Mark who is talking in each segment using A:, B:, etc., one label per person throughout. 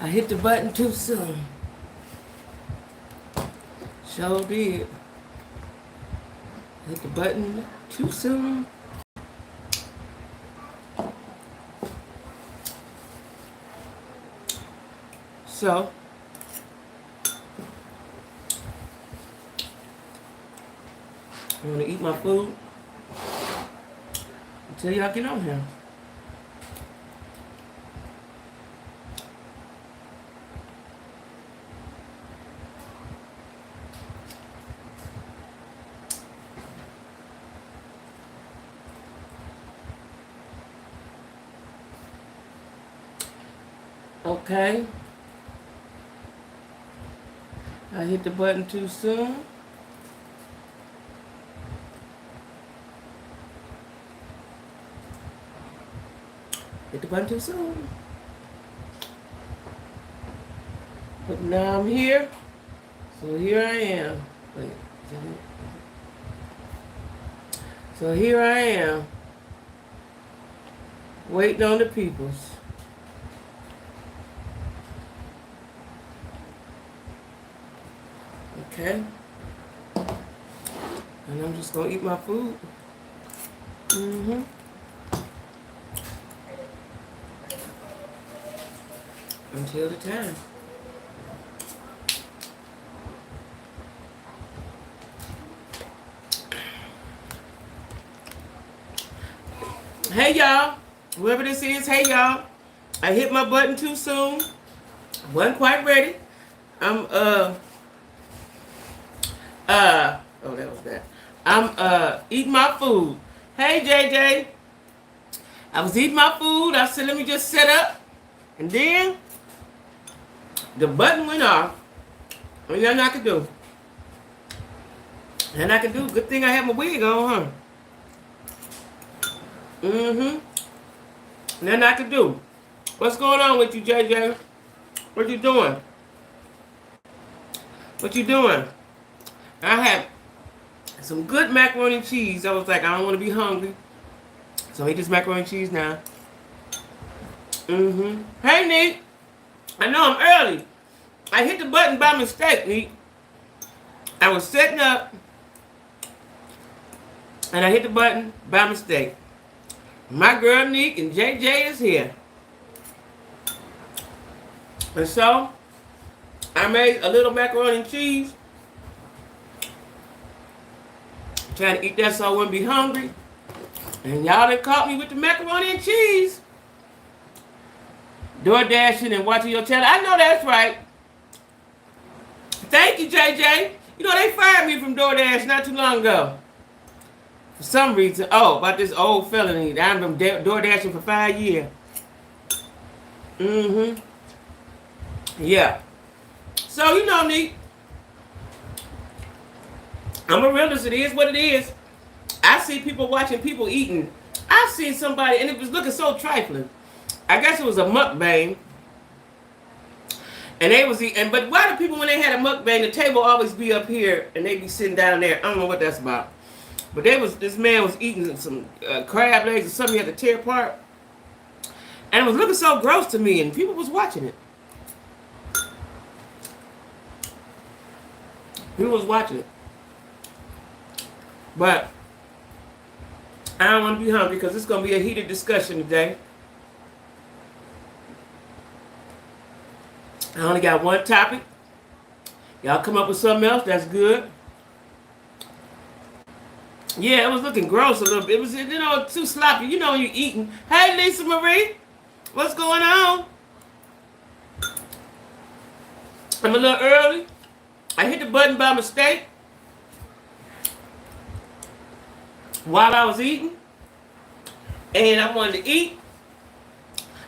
A: I hit the button too soon. Sure did. Hit the button too soon. So, I'm gonna eat my food until y'all get on here. Okay. I hit the button too soon. Hit the button too soon. But now I'm here. So here I am. Wait, is that it? So here I am. Waiting on the peoples. Okay. And I'm just gonna eat my food. Until the time. Hey y'all, whoever this is, hey y'all. I hit my button too soon. Wasn't quite ready. I'm oh, that was bad. I'm eating my food. Hey JJ. I was eating my food. I said let me just set up. And then the button went off. There's nothing I could do. And I can do. Good thing I have my wig on, huh? Nothing I can do. What's going on with you, JJ? What you doing? What you doing? I had some good macaroni and cheese. I was like, I don't want to be hungry. So I eat this macaroni and cheese now. Hey, Nick. I know I'm early. I hit the button by mistake, Nick. I was setting up. And I hit the button by mistake. My girl, Nick, and JJ is here. And so, I made a little macaroni and cheese. Trying to eat that so I wouldn't be hungry. And y'all done caught me with the macaroni and cheese. Door dashing and watching your channel. I know that's right. Thank you, JJ. You know, they fired me from DoorDash not too long ago. For some reason. Oh, about this old felony. I've been DoorDashing for 5 years. Yeah. So, you know me. I'm a realist. It is what it is. I see people watching people eating. I see somebody, and it was looking so trifling. I guess it was a mukbang. And they was eating. But why do people, when they had a mukbang, the table always be up here, and they be sitting down there? I don't know what that's about. But this man was eating some crab legs or something he had to tear apart. And it was looking so gross to me, and people was watching it. People was watching it. But I don't want to be hungry because it's going to be a heated discussion today. I only got one topic. Y'all come up with something else, that's good. Yeah, it was looking gross a little bit. It was, you know, too sloppy. You know when you're eating. Hey, Lisa Marie. What's going on? I'm a little early. I hit the button by mistake while I was eating. And I wanted to eat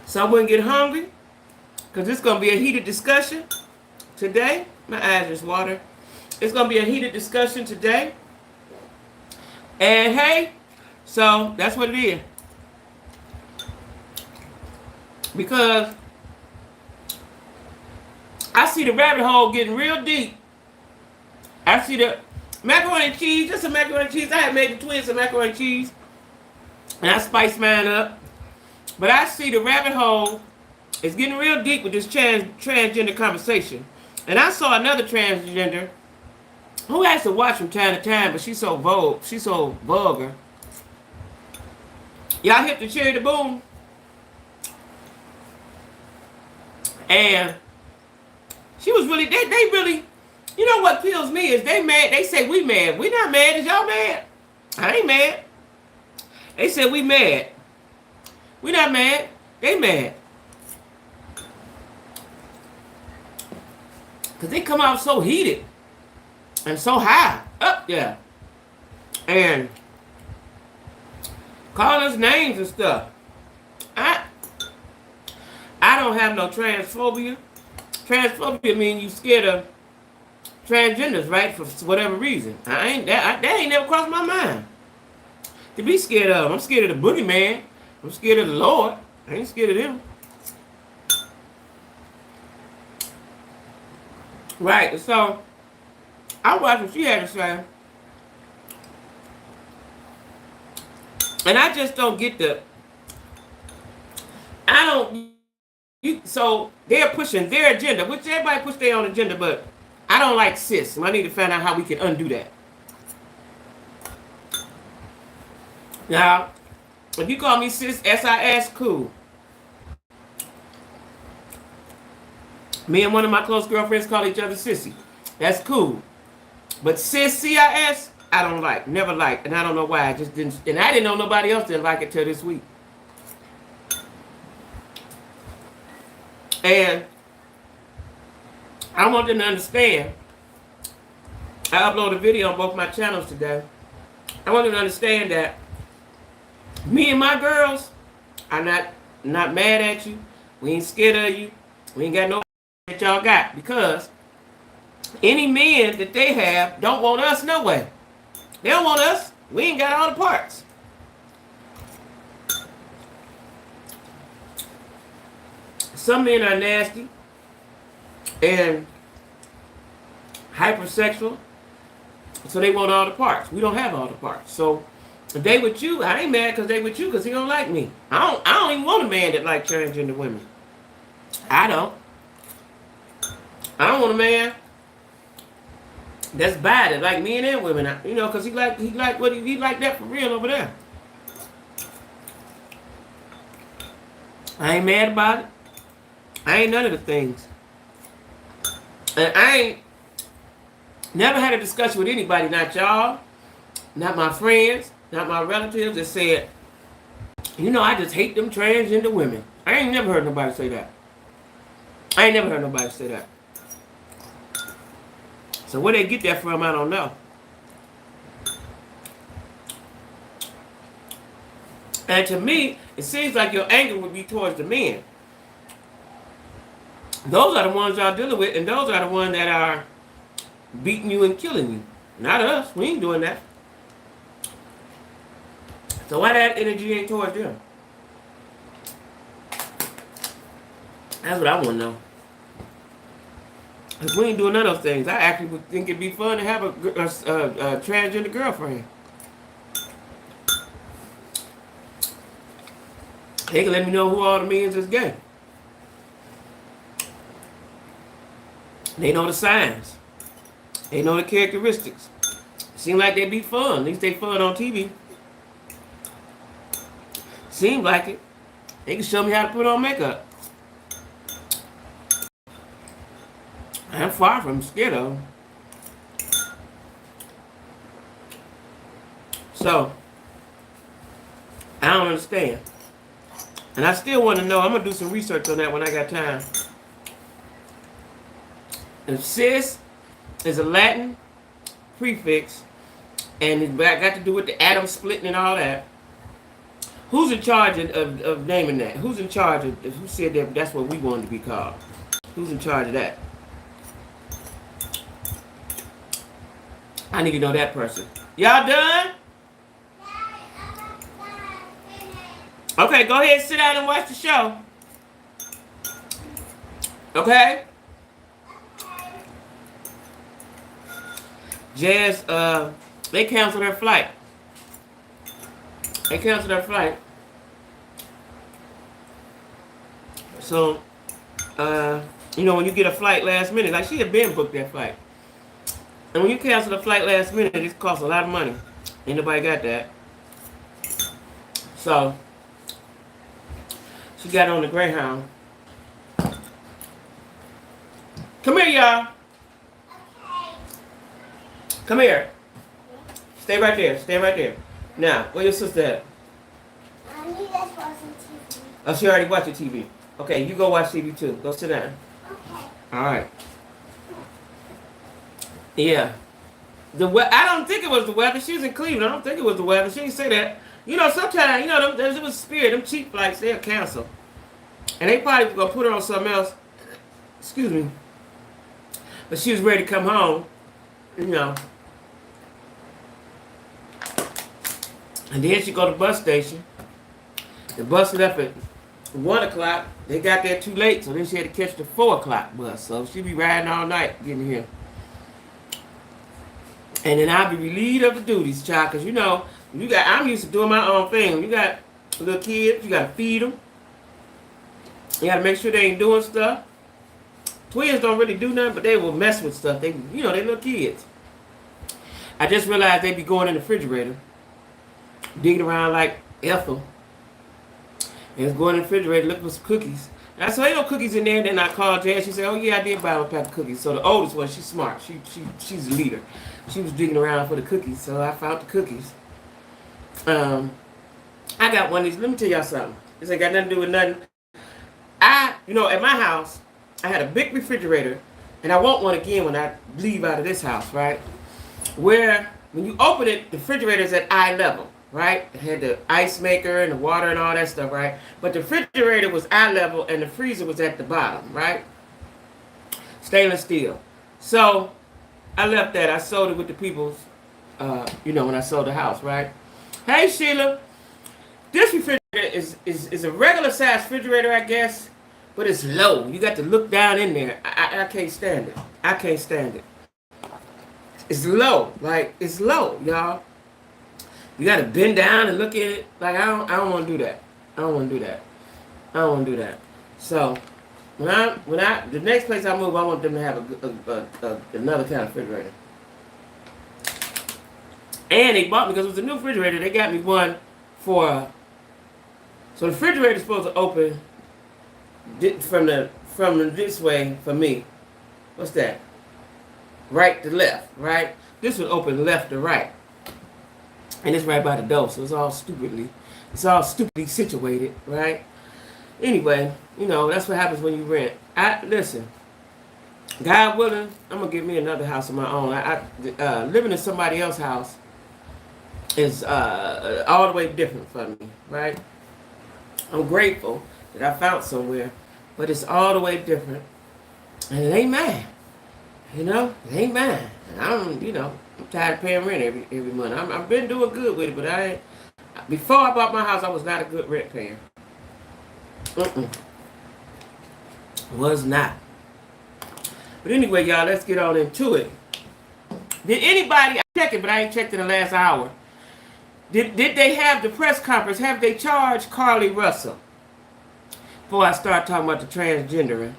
A: so I wouldn't get hungry. Because it's going to be a heated discussion today. My eyes just water. It's going to be a heated discussion today. And hey, so that's what it is. Because I see the rabbit hole getting real deep. I see the macaroni and cheese, just some macaroni and cheese. I had made the twins some macaroni and cheese. And I spiced mine up. But I see the rabbit hole It's getting real deep with this transgender conversation. And I saw another transgender who has to watch from time to time, but she's so vulgar. Y'all hit the cherry to boom. And she was really, they really, you know what kills me is they mad. They say we mad. We not mad. Is y'all mad? I ain't mad. They said we mad. We not mad. They mad. Because they come out so heated and so high. Up there. And calling us names and stuff. I don't have no transphobia. Transphobia means you scared of transgenders, right? For whatever reason. That ain't never crossed my mind. To be scared of. I'm scared of the boogeyman. I'm scared of the Lord. I ain't scared of him. Right, so I watched what she had to say. And I just don't get so they're pushing their agenda, which everybody push their own agenda, but I don't like cis. And I need to find out how we can undo that. Now, if you call me cis, S-I-S, cool. Me and one of my close girlfriends call each other sissy. That's cool. But cis, C-I-S, I don't like. Never liked. And I don't know why. I just didn't. And I didn't know nobody else didn't like it till this week. And I want them to understand. I uploaded a video on both my channels today. I want them to understand that me and my girls are not mad at you. We ain't scared of you. We ain't got no that y'all got. Because any men that they have don't want us no way. They don't want us. We ain't got all the parts. Some men are nasty and hypersexual, so they want all the parts. We don't have all the parts. So if they with you, I ain't mad because they with you because he don't like me. I don't even want a man that like transgender women. I don't want a man that's bad at like men and women. You know, because he like what he like that for real over there. I ain't mad about it. I ain't none of the things. And I ain't never had a discussion with anybody, not y'all, not my friends, not my relatives, that said, you know, I just hate them transgender women. I ain't never heard nobody say that. I ain't never heard nobody say that. So where they get that from, I don't know. And to me, it seems like your anger would be towards the men. Those are the ones y'all dealing with, and those are the ones that are beating you and killing you. Not us. We ain't doing that. So why that energy ain't towards them? That's what I want to know. If we ain't doing none of those things, I actually would think it'd be fun to have a transgender girlfriend. They can let me know who all the men is gay. They know the signs. They know the characteristics. Seem like they be fun. At least they fun on TV. Seem like it. They can show me how to put on makeup. I'm far from scared of them. So, I don't understand. And I still want to know. I'm going to do some research on that when I got time. And cis is a Latin prefix, and it got to do with the atom splitting and all that. Who's in charge of naming that? Who's in charge of, who said that that's what we wanted to be called? Who's in charge of that? I need to know that person. Y'all done? Okay, go ahead and sit down and watch the show. Okay? Jazz, they canceled her flight. So You know, when you get a flight last minute, like she had been booked that flight. And when you cancel the flight last minute, it costs a lot of money. Ain't nobody got that. So, she got on the Greyhound. Come here, y'all. Come here. Stay right there. Stay right there. Now, where your sister at?
B: Mommy just watching TV.
A: Oh, she already watching TV. Okay, you go watch TV too. Go sit down.
B: Okay.
A: All right. Yeah. I don't think it was the weather. She was in Cleveland. I don't think it was the weather. She didn't say that. You know, sometimes, you know, it was Spirit. Them cheap flights, they'll cancel. And they probably going to put her on something else. Excuse me. But she was ready to come home. You know. And then she go to the bus station. The bus left at 1 o'clock. They got there too late, so then she had to catch the 4 o'clock bus. So she be riding all night getting here. And then I'll be relieved of the duties, child, because you know, I'm used to doing my own thing. When you got little kids, you got to feed them. You got to make sure they ain't doing stuff. Twins don't really do nothing, but they will mess with stuff. They little kids. I just realized they be going in the refrigerator, digging around like Ethel. And it's going in the refrigerator looking for some cookies. And I said, ain't no cookies in there. Then I called Jazz. She said, oh yeah, I did buy a pack of cookies. So the oldest one, she's smart. She's a leader. She was digging around for the cookies, so I found the cookies. I got one of these. Let me tell y'all something. This ain't got nothing to do with nothing. At my house, I had a big refrigerator, and I want one again when I leave out of this house, right? Where when you open it, the refrigerator is at eye level, right? It had the ice maker and the water and all that stuff, right? But the refrigerator was eye level, and the freezer was at the bottom, right? Stainless steel. So I left that. I sold it with the people's, when I sold the house, right? Hey, Sheila. This refrigerator is a regular size refrigerator, I guess, but it's low. You got to look down in there. I can't stand it. I can't stand it. It's low. Like, it's low, y'all. You got to bend down and look at it. Like, I don't want to do that. I don't want to do that. I don't want to do that. So, the next place I move, I want them to have another kind of refrigerator. And they bought me, because it was a new refrigerator, they got me one for, so the refrigerator is supposed to open from this way for me. What's that? Right to left, right? This would open left to right. And it's right by the door, so it's all stupidly situated, right? Anyway, that's what happens when you rent. Listen, God willing, I'm going to get me another house of my own. Living in somebody else's house is all the way different for me, right? I'm grateful that I found somewhere, but it's all the way different. And it ain't mine. It ain't mine. And I'm tired of paying rent every month. I've been doing good with it, but before I bought my house, I was not a good rent payer. Was not. But anyway, y'all, let's get on into it. Did anybody, I checked it, but I ain't checked in the last hour. Did they have the press conference? Have they charged Carly Russell? Before I start talking about the transgendering.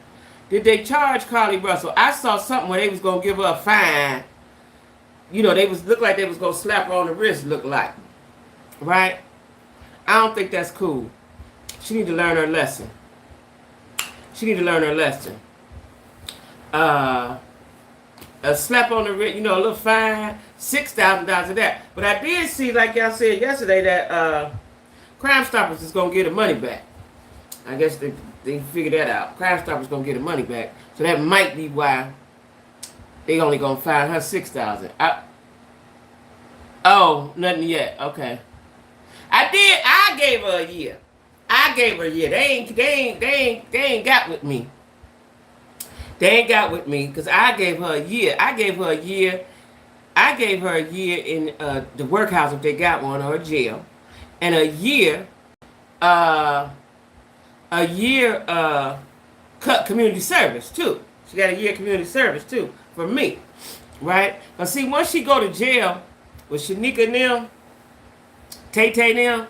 A: Did they charge Carly Russell? I saw something where they was going to give her a fine. Looked like they was going to slap her on the wrist, look like. Right? I don't think that's cool. She need to learn her lesson. A slap on the wrist, a little fine, $6,000 of that. But I did see, like y'all said yesterday, that Crime Stoppers is going to get her money back. I guess they figured that out. Crime Stoppers going to get her money back. So that might be why they only going to fine her $6,000. Oh, nothing yet. Okay. I gave her a year. They ain't got with me. They ain't got with me because I gave her a year. I gave her a year in the workhouse if they got one, or a jail, and a year community service too. She got a year community service too for me, right? But see, once she go to jail with Shanika and them, Tay and them,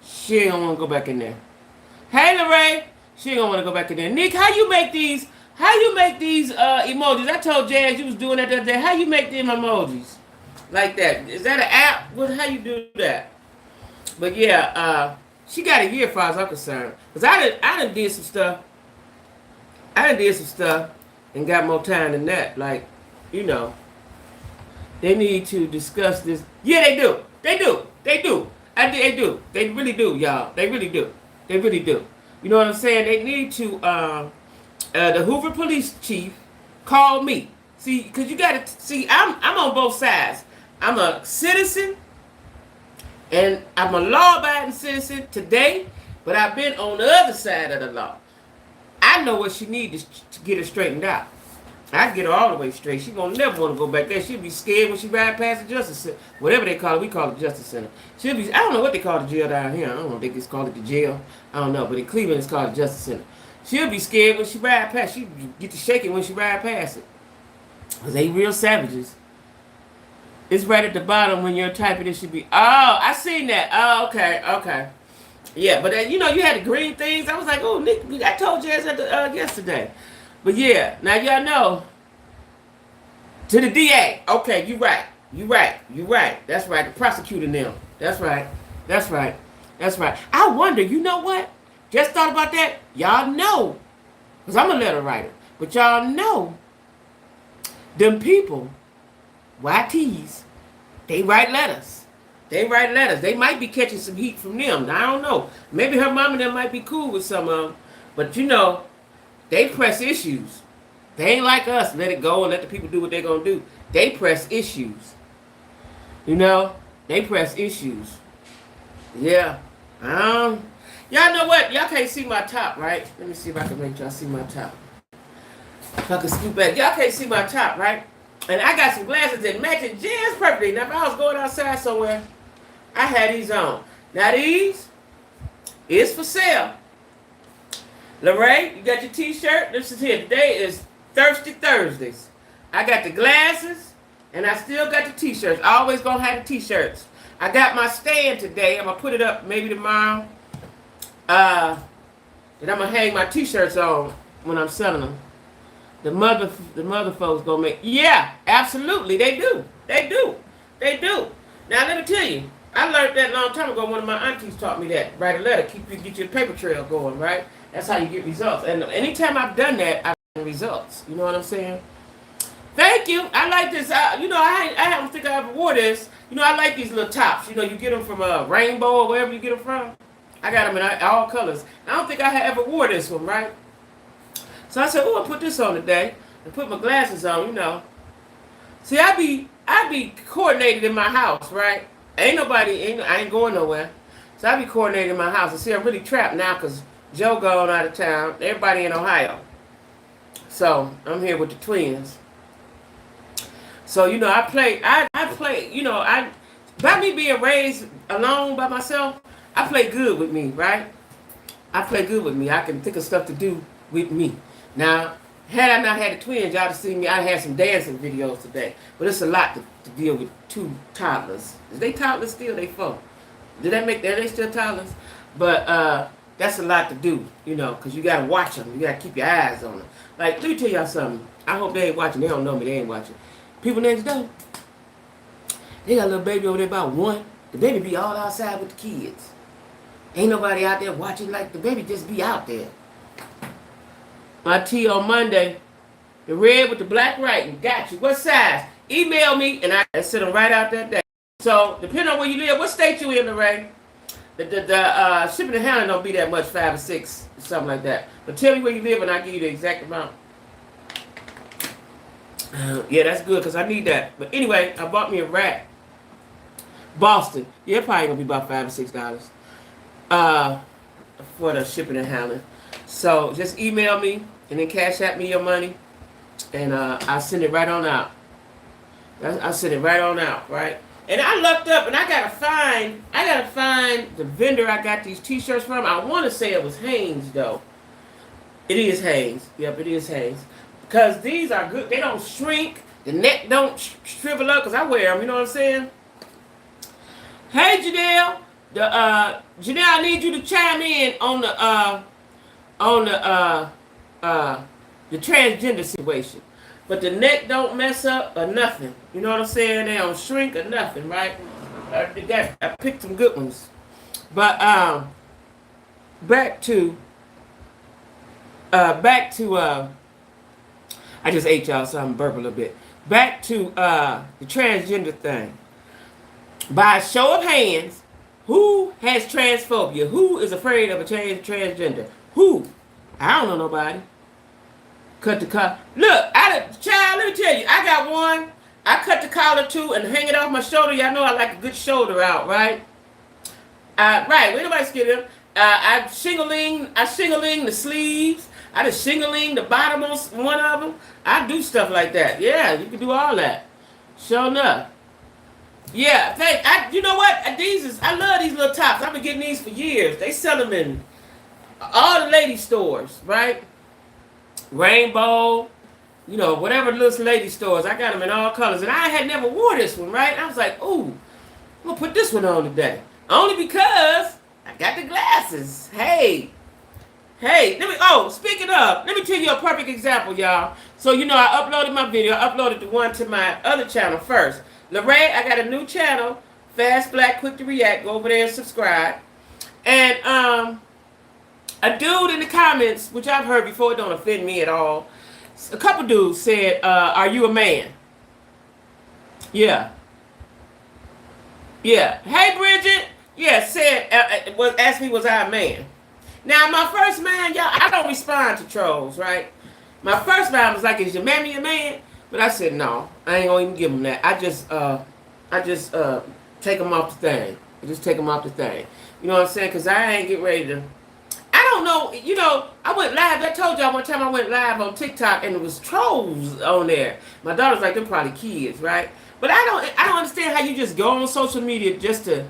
A: she ain't gonna want to go back in there. Hey, Lorraine, She ain't gonna want to go back in there. Nick, how you make these? How you make these emojis? I told Jazz you was doing that the other day. How you make them emojis like that? Is that an app? What? How you do that? But yeah, she got a year as far as I'm concerned. Cause I done did some stuff. I done did some stuff and got more time than that. Like, you know, they need to discuss this. Yeah, they do. They do. They do. They do. They really do, y'all. They really do. They really do. You know what I'm saying? They need to. The Hoover police chief called me. See, because you got to see, I'm on both sides. I'm a citizen, and I'm a law-abiding citizen today, but I've been on the other side of the law. I know what she needs to get her straightened out. I get her all the way straight. She gonna never want to go back there. She'll be scared when she ride past the Justice Center. Whatever they call it, we call it Justice Center. She'll be, I don't know what they call the jail down here. I don't think it's called it the jail. I don't know, but in Cleveland it's called the Justice Center. She'll be scared when she ride past. She get to shaking when she ride past it. Because they real savages. It's right at the bottom when you're typing. It should be, oh, I seen that. Oh, okay. Yeah, but then, you know, you had the green things. I was like, oh, Nick, I told you yesterday. But yeah, now y'all know. To the DA. Okay, you right. That's right. The prosecutor now. That's right. I wonder, you know what? Just thought about that. Y'all know. Because I'm a letter writer. But y'all know. Them people, YTs, they write letters. They might be catching some heat from them. I don't know. Maybe her mom and them might be cool with some of them. But you know, they press issues. They ain't like us. Let it go and let the people do what they're going to do. They press issues. You know? They press issues. Yeah. Y'all know what? Y'all can't see my top, right? Let me see if I can make y'all see my top. If I can scoop back. Y'all can't see my top, right? And I got some glasses that match it just perfectly. Now, if I was going outside somewhere, I had these on. Now, these is for sale. Lorraine, you got your t-shirt? This is here. Today is Thirsty Thursdays. I got the glasses, and I still got the t-shirts. I always gonna have the t-shirts. I got my stand today. I'm gonna put it up maybe tomorrow. And I'm gonna hang my t-shirts on when I'm selling them. The mother folks gonna make. Yeah, absolutely, they do. Now let me tell you, I learned that a long time ago. One of my aunties taught me that. Write a letter, get your paper trail going, right? That's how you get results. And anytime I've done that, I've gotten results. You know what I'm saying? Thank you. I like this. You know, I don't think I ever wore this. You know, I like these little tops. You know, you get them from Rainbow or wherever you get them from. I got them in all colors. I don't think I had ever wore this one, right? So I said, oh, I'll put this on today and put my glasses on, you know. See, I be coordinated in my house, right? I ain't going nowhere. So I be coordinated in my house. And see, I'm really trapped now because Joe gone out of town. Everybody in Ohio. So I'm here with the twins. So, you know, I play, you know, by me being raised alone by myself, I play good with me, right? I play good with me. I can think of stuff to do with me. Now, had I not had the twins, y'all have seen me. I had some dancing videos today. But it's a lot to deal with two toddlers. Is they toddlers still? They 4. Are they still toddlers? But that's a lot to do, you know, because you got to watch them. You got to keep your eyes on them. Like, let me tell y'all something. I hope they ain't watching. They don't know me. They ain't watching. People next door, they got a little baby over there about 1. The baby be all outside with the kids. Ain't nobody out there watching. Like, the baby just be out there. My tea on Monday, the red with the black writing. Got you. What size? Email me, and I send them right out that day. So, depending on where you live, what state you in, Lorraine? The shipping and handling don't be that much, 5 or 6, something like that. But tell me where you live, and I'll give you the exact amount. Yeah, that's good, because I need that. But anyway, I bought me a rack. Boston. Yeah, probably going to be about $5 or $6 for the shipping and handling. So just email me and then cash out me your money, and I'll send it right on out. I'll send it right on out, right? And I looked up, and I gotta find the vendor I got these t-shirts from. I want to say it was Hanes, though. It is Hanes. Yep, it is Hanes. Because these are good. They don't shrink. The neck don't shrivel up because I wear them. You know what I'm saying? Hey, Janelle. Janelle, I need you to chime in on on the transgender situation. But the neck don't mess up or nothing. You know what I'm saying? They don't shrink or nothing, right? I picked some good ones. But back to I just ate y'all, so I'm burping a little bit. Back to the transgender thing. By a show of hands, who has transphobia? Who is afraid of a transgender? Who? I don't know nobody. Cut the collar. Look, child, let me tell you, I got one. I cut the collar too and hang it off my shoulder. Y'all know I like a good shoulder out, right? Right, ain't nobody scared of them. I shingling the sleeves. I just shingling the bottom on one of them. I do stuff like that. Yeah, you can do all that. Sure enough. Yeah, you know what? I love these little tops. I've been getting these for years. They sell them in all the lady stores, right? Rainbow, you know, whatever little lady stores. I got them in all colors. And I had never wore this one, right? I was like, ooh, I'm going to put this one on today. Only because I got the glasses. Hey, speaking of, let me tell you a perfect example, y'all. So, you know, I uploaded my video. I uploaded the one to my other channel first. Lorraine, I got a new channel, Fast Black Quick to React. Go over there and subscribe. And a dude in the comments, which I've heard before, it don't offend me at all. A couple dudes said, are you a man? Yeah. Yeah. Hey, Bridget. Yeah, said, asked me, was I a man? Now, my first man, y'all, I don't respond to trolls, right? My first man was like, is your mammy a man? But I said, no, I ain't gonna even give him that. I just take him off the thing. I just take him off the thing. You know what I'm saying? Because I ain't get ready to. I don't know. You know, I went live. I told y'all one time I went live on TikTok and it was trolls on there. My daughter's like, they're probably kids, right? But I don't understand how you just go on social media just to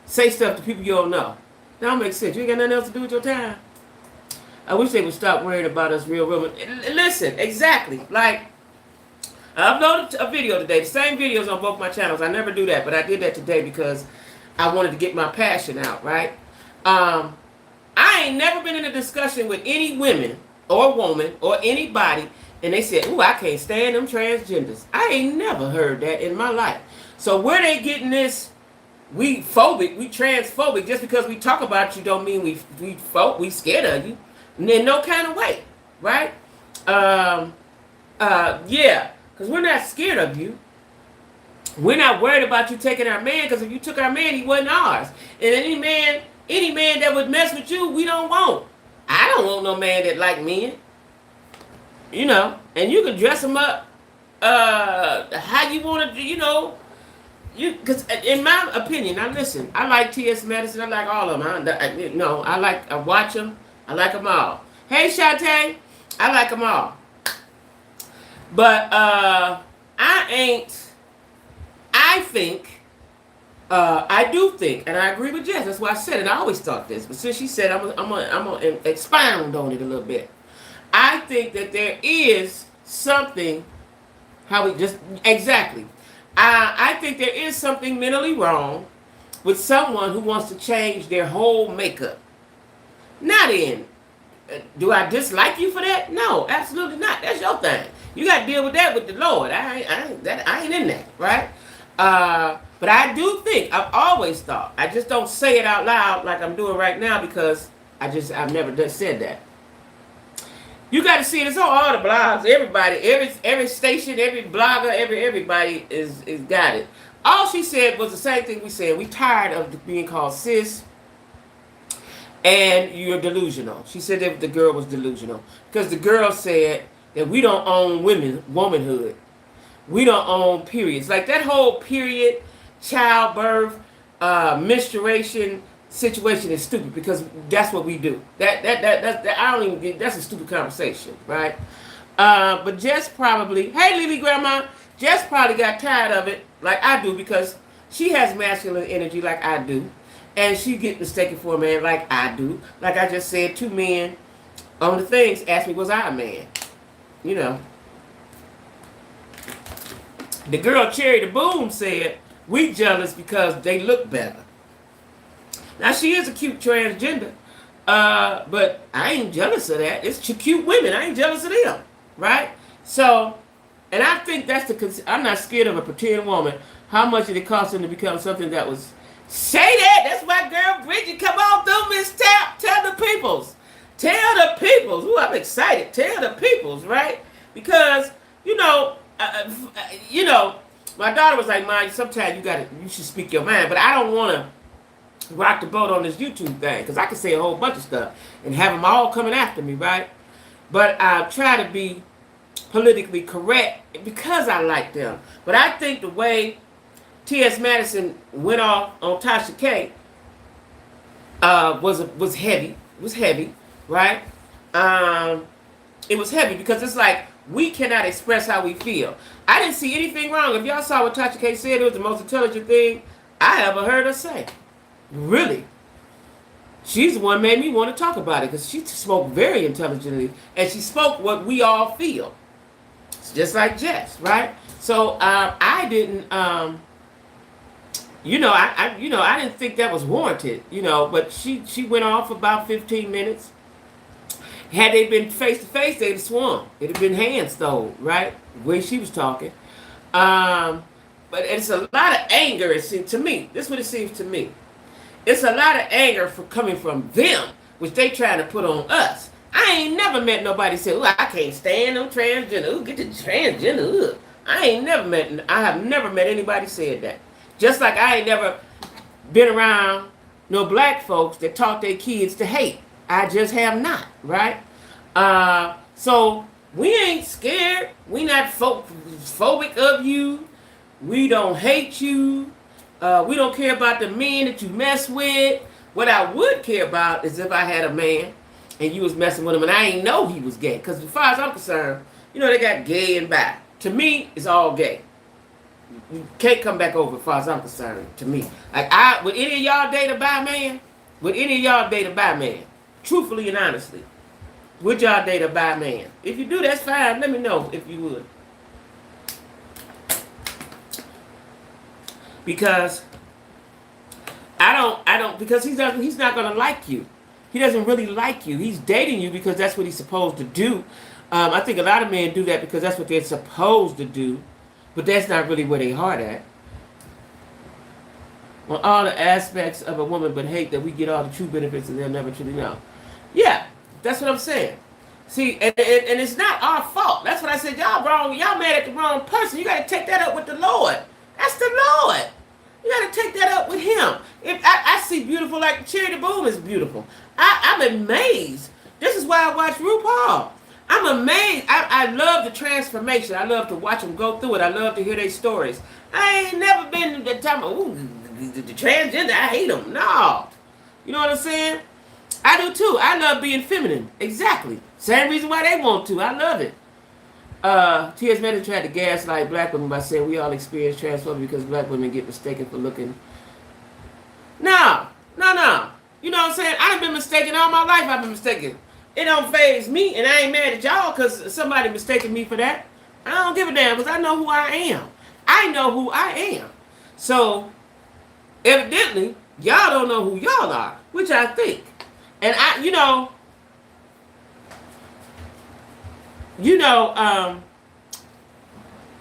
A: say stuff to people you don't know. That don't make sense. You ain't got nothing else to do with your time. I wish they would stop worrying about us real women. Listen, exactly. Like, I uploaded a video today. The same videos on both my channels. I never do that, but I did that today because I wanted to get my passion out, right? I ain't never been in a discussion with any women or woman or anybody, and they said, ooh, I can't stand them transgenders. I ain't never heard that in my life. So where they getting this, we transphobic, just because we talk about you don't mean we scared of you. In no kind of way, right? Yeah. Because we're not scared of you. We're not worried about you taking our man, because if you took our man, he wasn't ours. And any man that would mess with you, we don't want. I don't want no man that like men. You know, and you can dress him up how you want to, you know. Because in my opinion, now listen, I like T.S. Madison. I like all of them. I watch them. I like them all. Hey, Shantae, I like them all. But I do think, and I agree with Jess. That's why I said it. I always thought this, but since she said, I'm gonna expound on it a little bit. I think that there is something. I think there is something mentally wrong with someone who wants to change their whole makeup. Not in. Do I dislike you for that? No, absolutely not. That's your thing. You got to deal with that with the Lord. I ain't in that, right? But I do think, I've always thought, I just don't say it out loud like I'm doing right now because I've never said that. You got to see it. It's on all the blogs. Everybody, every station, every blogger, everybody is got it. All she said was the same thing we said. We tired of being called cis. And you're delusional. She said that the girl was delusional. Because the girl said that we don't own womanhood. We don't own periods. Like that whole period, childbirth, menstruation situation is stupid because that's what we do. That's a stupid conversation, right? But Jess probably, hey Lily Grandma, Jess probably got tired of it like I do because she has masculine energy like I do. And she get mistaken for a man like I do. Like I just said, 2 men on the things asked me, was I a man? You know. The girl Cherry the Boom said, we jealous because they look better. Now, she is a cute transgender. But I ain't jealous of that. It's cute women. I ain't jealous of them, right? So, and I think that's I'm not scared of a pretend woman. How much did it cost them to become something that was? Say that. That's my girl Bridget. Come on through, Miss Tap. Tell the peoples. Tell the peoples. Ooh, I'm excited. Tell the peoples, right? Because my daughter was like, "Mom, sometimes you should speak your mind," but I don't want to rock the boat on this YouTube thing because I can say a whole bunch of stuff and have them all coming after me, right? But I try to be politically correct because I like them. But I think the way T.S. Madison went off on Tasha K was heavy. It was heavy, right? It was heavy because it's like we cannot express how we feel. I didn't see anything wrong. If y'all saw what Tasha K said, it was the most intelligent thing I ever heard her say. Really. She's the one made me want to talk about it because she spoke very intelligently and she spoke what we all feel. It's just like Jess, right? So I didn't, I didn't think that was warranted, but she went off about 15 minutes. Had they been face to face, they'd have swung. It'd have been hands though, right? The way she was talking. But it's a lot of anger, it seems to me. This is what it seems to me. It's a lot of anger coming from them, which they trying to put on us. I ain't never met nobody say, "Ooh, I can't stand them transgender. Ooh, get the transgender." Ugh. I have never met anybody said that. Just like I ain't never been around no black folks that taught their kids to hate. I just have not, right? So we ain't scared. We not phobic of you. We don't hate you. We don't care about the men that you mess with. What I would care about is if I had a man and you was messing with him and I ain't know he was gay. Because as far as I'm concerned, they got gay and bi. To me, it's all gay. You can't come back over as far as I'm concerned, to me. Like, would any of y'all date a bi man? Would any of y'all date a bi man? Truthfully and honestly. Would y'all date a bi man? If you do, that's fine. Let me know if you would. Because because he's not going to like you. He doesn't really like you. He's dating you because that's what he's supposed to do. I think a lot of men do that because that's what they're supposed to do. But that's not really where they heart at. On all the aspects of a woman but hate that we get all the true benefits and they'll never truly know. Yeah, that's what I'm saying. See, and it's not our fault. That's what I said. Y'all wrong. Y'all mad at the wrong person. You got to take that up with the Lord. That's the Lord. You got to take that up with him. If I see beautiful like Cherry the Boom is beautiful. I'm amazed. This is why I watch RuPaul. I'm amazed. I love the transformation. I love to watch them go through it. I love to hear their stories. I ain't never been the time of, the transgender, I hate them. No. You know what I'm saying? I do too. I love being feminine. Exactly. Same reason why they want to. I love it. T.S. Madison tried to gaslight black women by saying we all experience transphobia because black women get mistaken for looking. No. You know what I'm saying? I've been mistaken all my life. I've been mistaken. It don't faze me, and I ain't mad at y'all because somebody mistaken me for that. I don't give a damn because I know who I am. I know who I am. So, evidently, y'all don't know who y'all are, which I think. And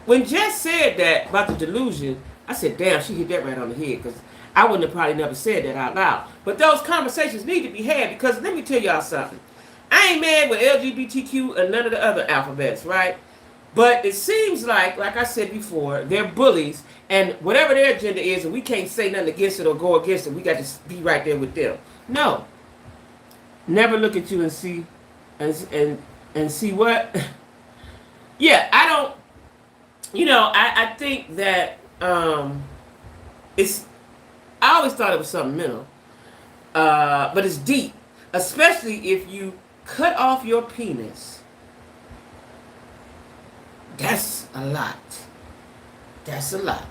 A: when Jess said that about the delusion, I said, damn, she hit that right on the head because I wouldn't have probably never said that out loud. But those conversations need to be had because let me tell y'all something. I ain't mad with LGBTQ and none of the other alphabets, right? But it seems like I said before, they're bullies, and whatever their agenda is, and we can't say nothing against it or go against it, we got to be right there with them. No. Never look at you and see, and see what? Yeah, I don't, I think that it's, I always thought it was something mental, but it's deep, especially if you cut off your penis. That's a lot. That's a lot.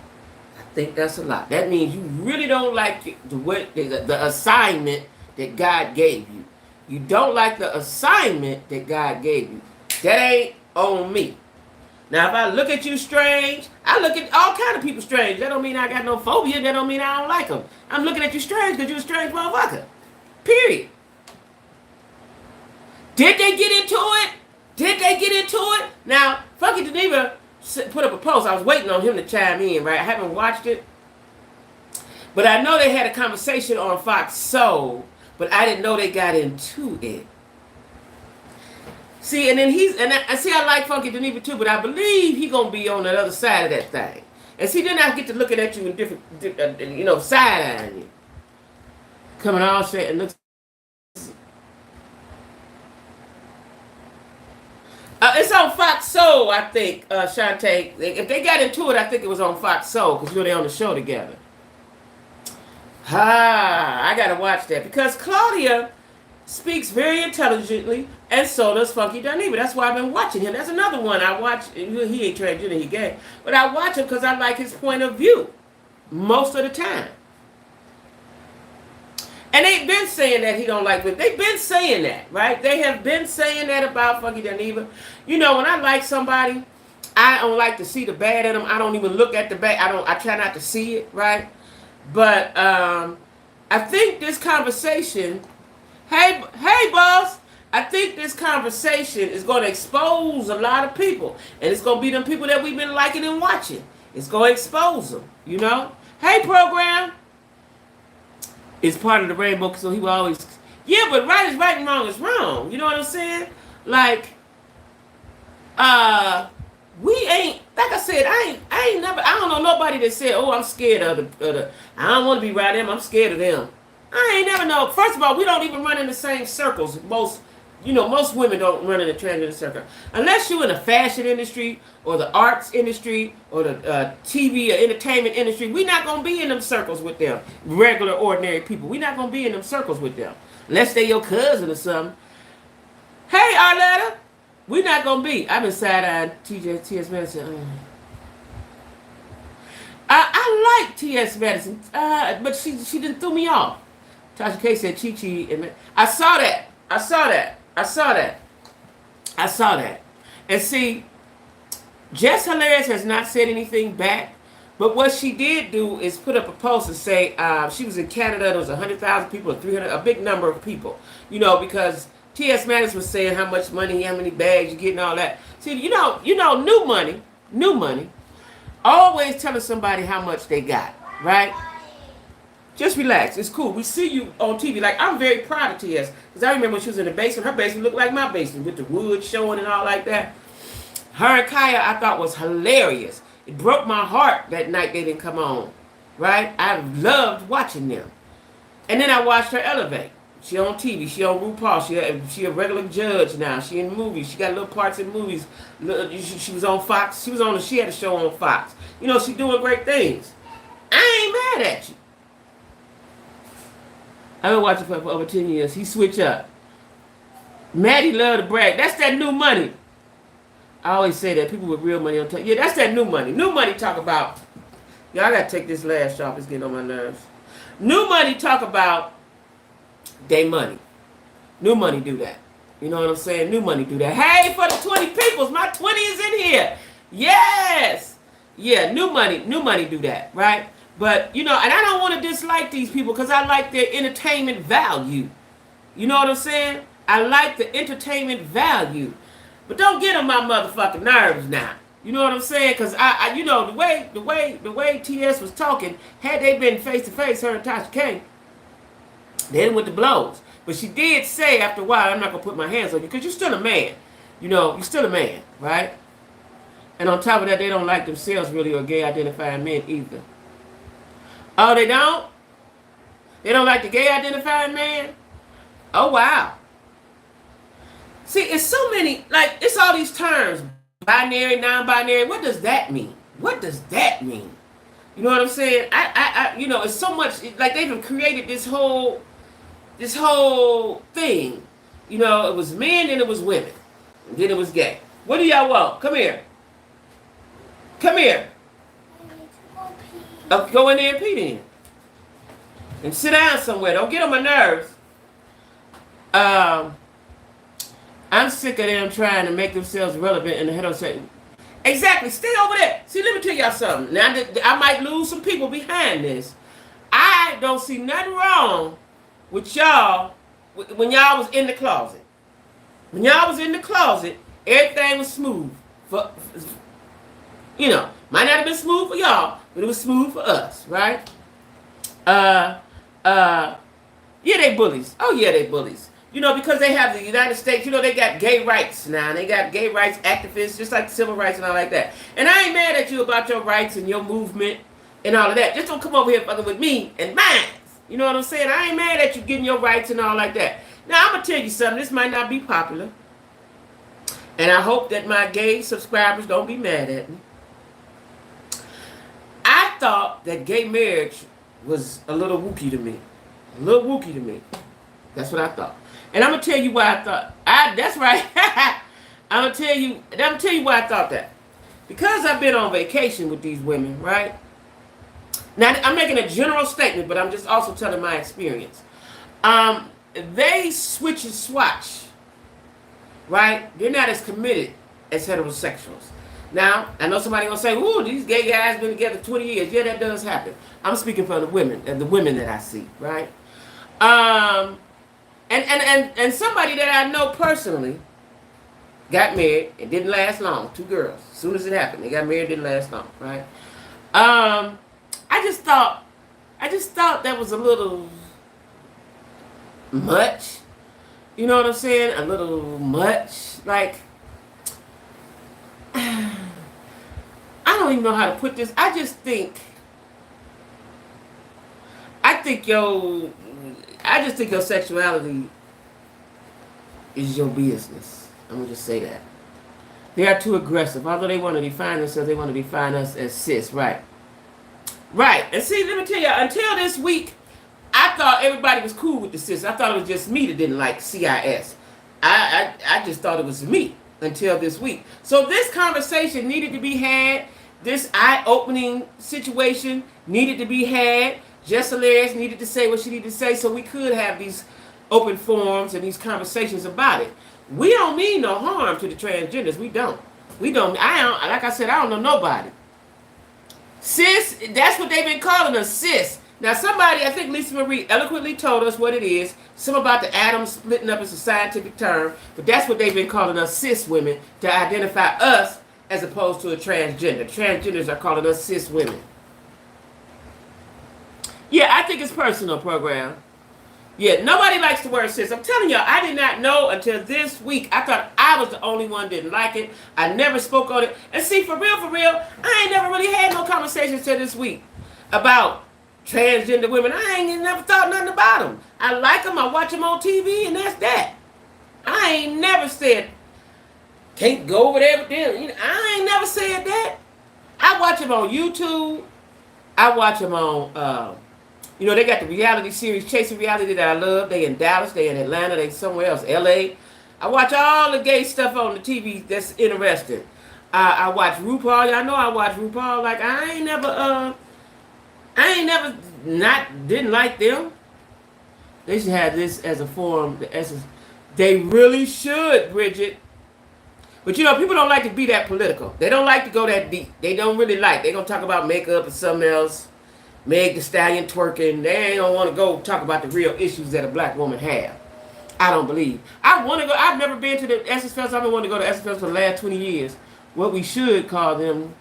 A: I think that's a lot. That means you really don't like the assignment that God gave you. You don't like the assignment that God gave you. That ain't on me. Now, if I look at you strange, I look at all kind of people strange. That don't mean I got no phobia. That don't mean I don't like them. I'm looking at you strange because you're a strange motherfucker. Period. Did they get into it? Did they get into it? Now, Funky Geneva put up a post. I was waiting on him to chime in, right? I haven't watched it. But I know they had a conversation on Fox Soul, but I didn't know they got into it. See, and then I like Funky Geneva too, but I believe he gonna be on the other side of that thing. And see, then I get to looking at you in different, side-eyeing you. Coming all straight and looks. It's on Fox Soul, I think, Shantae. If they got into it, I think it was on Fox Soul, because they're on the show together. I gotta watch that, because Claudia speaks very intelligently, and so does Funky Geneva. That's why I've been watching him. That's another one I watch. He ain't transgender, he gay. But I watch him because I like his point of view most of the time. And they've been saying that he don't like women. They've been saying that, right? They have been saying that about Funky Geneva. When I like somebody, I don't like to see the bad in them. I don't even look at the bad. I try not to see it, right? But I think this conversation, hey boss, I think this conversation is going to expose a lot of people. And it's going to be them people that we've been liking and watching. It's going to expose them, Hey, program. It's part of the rainbow, so he will always... Yeah, but right is right and wrong is wrong. You know what I'm saying? Like, we ain't... Like I said, I ain't never... I don't know nobody that said, oh, I'm scared of the I don't want to be right them. I'm scared of them. I ain't never know. First of all, we don't even run in the same circles. Most women don't run in the transgender circle. Unless you're in the fashion industry or the arts industry or the TV or entertainment industry, we're not going to be in them circles with them. Regular, ordinary people. We're not going to be in them circles with them. Unless they're your cousin or something. Hey, Arletta, we're not going to be. I've been side-eyeing T.S. Madison. I like T.S. Madison, but she didn't throw me off. Tasha K said Chi-Chi. I saw that. And see, Jess Hilarious has not said anything back, but what she did do is put up a post and say she was in Canada. There was 100,000 people, or 300, a big number of people. Because T.S. Madison was saying how much money, how many bags you get, and all that. See, new money. Always telling somebody how much they got, right? Just relax. It's cool. We see you on TV. Like, I'm very proud of T.S. Because I remember when she was in the basement, her basement looked like my basement with the wood showing and all like that. Her and Kaya, I thought, was hilarious. It broke my heart that night they didn't come on, right? I loved watching them. And then I watched her elevate. She on TV. She on RuPaul. She a regular judge now. She in movies. She got little parts in movies. She was on Fox. She had a show on Fox. She doing great things. I ain't mad at you. I've been watching for over 10 years. He switch up. Maddie love to brag. That's that new money. I always say that. People with real money on top. Yeah, that's that new money. New money talk about... Y'all got to take this lash off. It's getting on my nerves. New money talk about they money. New money do that. You know what I'm saying? New money do that. Hey, for the 20 peoples, my 20 is in here. Yes. Yeah, new money do that, right? But, and I don't want to dislike these people because I like their entertainment value. You know what I'm saying? I like the entertainment value. But don't get on my motherfucking nerves now. You know what I'm saying? Because, the way T.S. was talking, had they been face-to-face, her and Tasha K, they didn't with the blows. But she did say after a while, I'm not going to put my hands on you because you're still a man. You're still a man, right? And on top of that, they don't like themselves really or gay identifying men either. Oh, they don't? They don't like the gay identifying man? Oh, wow. See, it's so many, it's all these terms. Binary, non-binary. What does that mean? What does that mean? You know what I'm saying? It's so much, they've created this whole thing. It was men and it was women. And then it was gay. What do y'all want? Come here. Come here. Go in there and pee then. And sit down somewhere. Don't get on my nerves. I'm sick of them trying to make themselves relevant in the heterosexual. Exactly. Stay over there. See, let me tell y'all something. Now, I might lose some people behind this. I don't see nothing wrong with y'all when y'all was in the closet. When y'all was in the closet, everything was smooth. Might not have been smooth for y'all, but it was smooth for us, right? Uh, uh, yeah, they bullies. Oh, yeah, they bullies. Because they have the United States, they got gay rights now. They got gay rights activists, just like civil rights and all like that. And I ain't mad at you about your rights and your movement and all of that. Just don't come over here fucking with me and mine. You know what I'm saying? I ain't mad at you getting your rights and all like that. Now, I'm going to tell you something. This might not be popular. And I hope that my gay subscribers don't be mad at me. I thought that gay marriage was a little wookie to me. A little wookie to me. That's what I thought. And I'm going to tell you why I thought. That's right. I'm going to tell you why I thought that. Because I've been on vacation with these women, right? Now, I'm making a general statement, but I'm just also telling my experience. They switch and swatch, right? They're not as committed as heterosexuals. Now, I know somebody going to say, ooh, these gay guys been together 20 years. Yeah, that does happen. I'm speaking for the women that I see, right? And somebody that I know personally got married. It didn't last long. 2 girls. As soon as it happened, they got married. Didn't last long, right? I just thought that was a little much. You know what I'm saying? A little much. Like, I don't even know how to put this. I think your sexuality is your business. I'm going to just say that. They are too aggressive. Although they want to define themselves, they want to define us as cis, right? Right. And see, let me tell you, until this week, I thought everybody was cool with the cis. I thought it was just me that didn't like CIS. I just thought it was me until this week. So this conversation needed to be had. This eye-opening situation needed to be had. Jess Hilarious needed to say what she needed to say so we could have these open forums and these conversations about it. We don't mean no harm to the transgenders. We don't. Like I said, I don't know nobody. Cis, that's what they've been calling us, cis. Now somebody, I think Lisa Marie eloquently told us what it is. Some about the atoms splitting up is a scientific term. But that's what they've been calling us cis women to identify us as opposed to a transgender. Transgenders are calling us cis women. Yeah, I think it's personal, program. Yeah, nobody likes the word cis. I'm telling y'all, I did not know until this week. I thought I was the only one didn't like it. I never spoke on it. And see, for real, I ain't never really had no conversations till this week about transgender women. I ain't never thought nothing about them. I like them, I watch them on TV, and that's that. I ain't never said, can't go over there with them. I ain't never said that. I watch them on YouTube. I watch them on... they got the reality series, Chasing Reality, that I love. They in Dallas, they in Atlanta, they somewhere else, LA. I watch all the gay stuff on the TV that's interesting. I watch RuPaul. Y'all know I watch RuPaul. Like, I ain't never didn't like them. They should have this as a forum. They really should, Bridget. But people don't like to be that political. They don't like to go that deep. They don't really like. They're going to talk about makeup and something else. Meg the Stallion twerking. They ain't gonna want to go talk about the real issues that a black woman have. I don't believe. I want to go. I've never been to the Essence Fest. I've been wanting to go to Essence Fest for the last 20 years. What we should call them.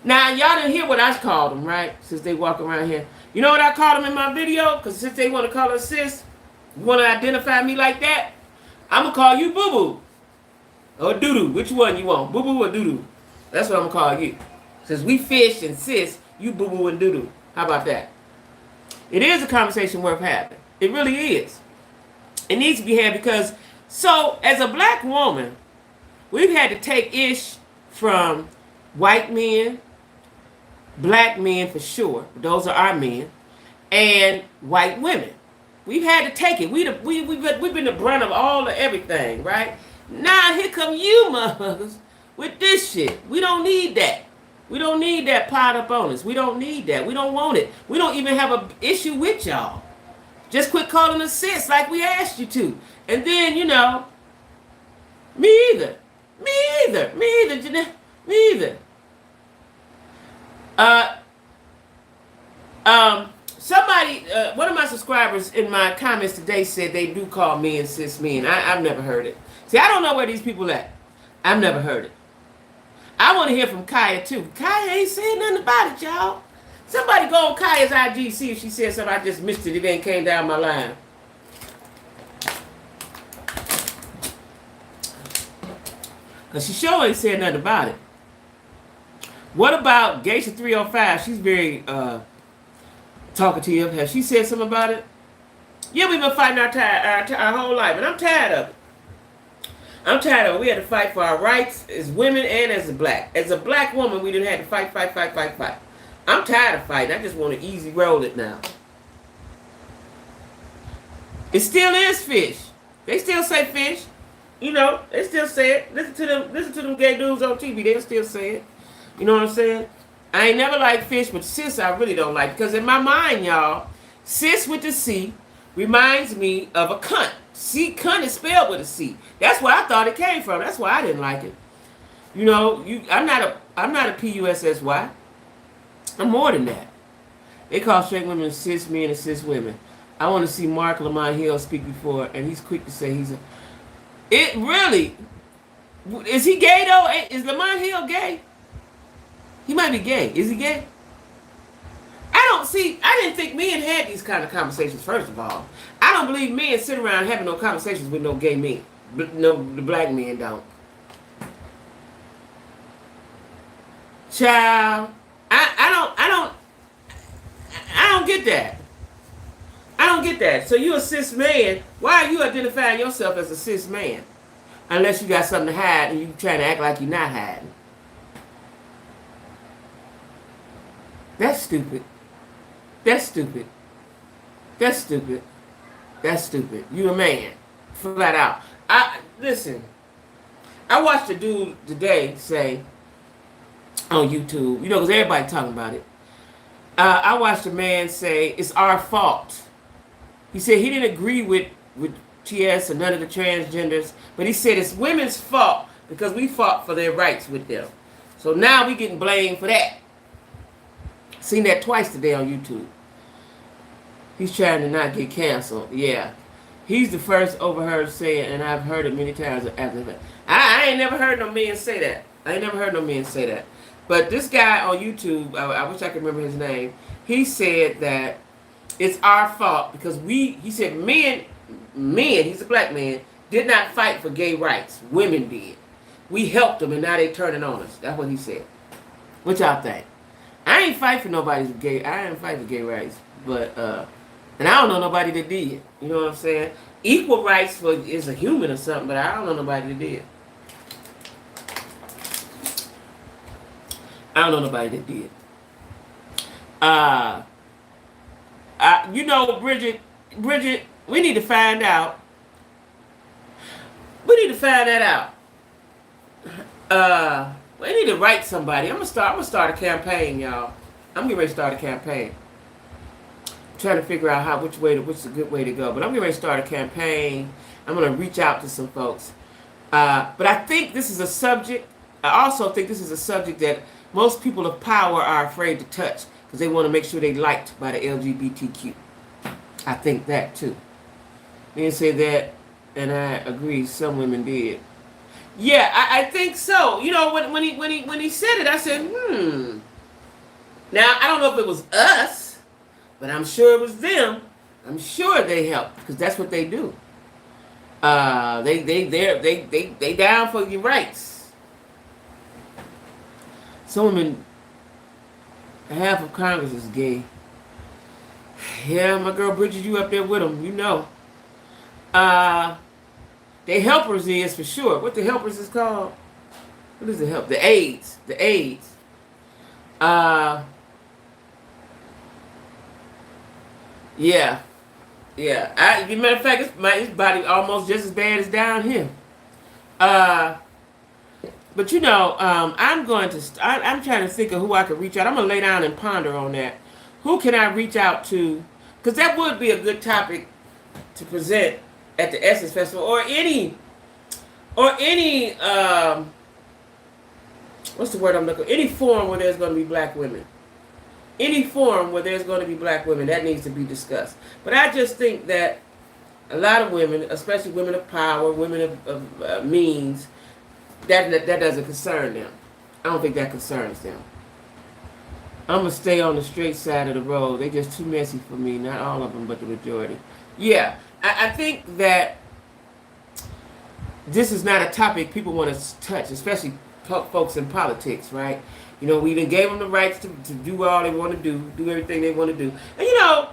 A: Now, y'all didn't hear what I called them, right? Since they walk around here. You know what I called them in my video? Because since they want to call us cis, you want to identify me like that? I'm going to call you Boo-Boo. Or Doo-Doo. Which one you want? Boo-Boo or Doo-Doo? That's what I'm going to call you. Since we fish and cis, you Boo-Boo and Doo-Doo. How about that? It is a conversation worth having. It really is. It needs to be had because, so as a black woman, we've had to take ish from white men, black men for sure, those are our men, and white women. We've had to take it. We've been the brunt of all of everything, right? Now here come you motherfuckers with this shit. We don't need that. We don't need that piled up on us. We don't need that. We don't want it. We don't even have an issue with y'all. Just quit calling us cis like we asked you to. And then, me either. Jeanette. Me either. Somebody, one of my subscribers in my comments today said they do call men cis men. I've never heard it. See, I don't know where these people at. I've never heard it. I want to hear from Kaya too. Kaya ain't saying nothing about it, y'all. Somebody go on Kaya's IG, see if she said something. I just missed it. It ain't came down my line. Because she sure ain't saying nothing about it. What about Geisha 305? She's very talkative. Has she said something about it? Yeah, we've been fighting our whole life, and I'm tired of it. I'm tired of it. We had to fight for our rights as women and as a black. As a black woman, we didn't have to fight. I'm tired of fighting. I just want to easy roll it now. It still is fish. They still say fish. You know, they still say it. Listen to them gay dudes on TV. They still say it. You know what I'm saying? I ain't never liked fish, but sis I really don't like. Because in my mind, y'all, sis with the C reminds me of a cunt. See, cunt is spelled with a C. That's where I thought it came from. That's why I didn't like it. You know, I'm not a P-U-S-S-Y. I'm more than that. They call straight women cis men and cis women. I want to see Mark Lamont Hill speak before, and he's quick to say he's a... It really... Is he gay, though? Is Lamont Hill gay? He might be gay. Is he gay? I didn't think men had these kind of conversations, first of all. I don't believe men sit around having no conversations with no gay men. No, the black men don't. Child, I don't get that. I don't get that. So you a cis man, why are you identifying yourself as a cis man? Unless you got something to hide and you trying to act like you're not hiding. That's stupid. That's stupid. That's stupid. That's stupid. You a man. Flat out. Listen. I watched a dude today say on YouTube, you know, because everybody talking about it. I watched a man say, it's our fault. He said he didn't agree with TS and none of the transgenders, but he said it's women's fault because we fought for their rights with them. So now we getting blamed for that. Seen that twice today on YouTube. He's trying to not get canceled. Yeah. He's the first overheard say it, and I've heard it many times after that. I ain't never heard no men say that. But this guy on YouTube, I wish I could remember his name, he said that it's our fault because he said men, he's a black man, did not fight for gay rights. Women did. We helped them, and now they turning on us. That's what he said. What y'all think? I ain't fight for nobody's gay. I ain't fight for gay rights, but and I don't know nobody that did. You know what I'm saying? Equal rights for is a human or something, but I don't know nobody that did. I don't know nobody that did. You know, Bridget, we need to find out. We need to find that out. We need to write somebody. I'm gonna start a campaign, y'all. I'm getting ready to start a campaign. Trying to figure out which is a good way to go. But I'm getting ready to start a campaign. I'm gonna reach out to some folks. But I think this is a subject. I also think this is a subject that most people of power are afraid to touch because they want to make sure they're liked by the LGBTQ. I think that too. They didn't say that, and I agree. Some women did. Yeah, I think so. You know, when he said it, I said, Now I don't know if it was us, but I'm sure it was them. I'm sure they helped because that's what they do. They down for your rights. Some women, half of Congress is gay. Yeah, my girl Bridget, you up there with them, you know. The helpers is for sure. What the helpers is called? What is the help? The aides. The aides. Yeah. Yeah. As a matter of fact, his body almost just as bad as down here. But you know, I'm trying to think of who I could reach out. I'm going to lay down and ponder on that. Who can I reach out to? Because that would be a good topic to present at the Essence Festival or any what's the word I'm looking for? Any forum where there's going to be black women. Any forum where there's going to be black women, that needs to be discussed. But I just think that a lot of women, especially women of power, women of means, that doesn't concern them. I don't think that concerns them. I'm gonna stay on the straight side of the road. They just too messy for me. Not all of them, but the majority. Yeah, I think that this is not a topic people want to touch, especially folks in politics, right? You know, we even gave them the rights to do all they want to do everything they want to do. And you know,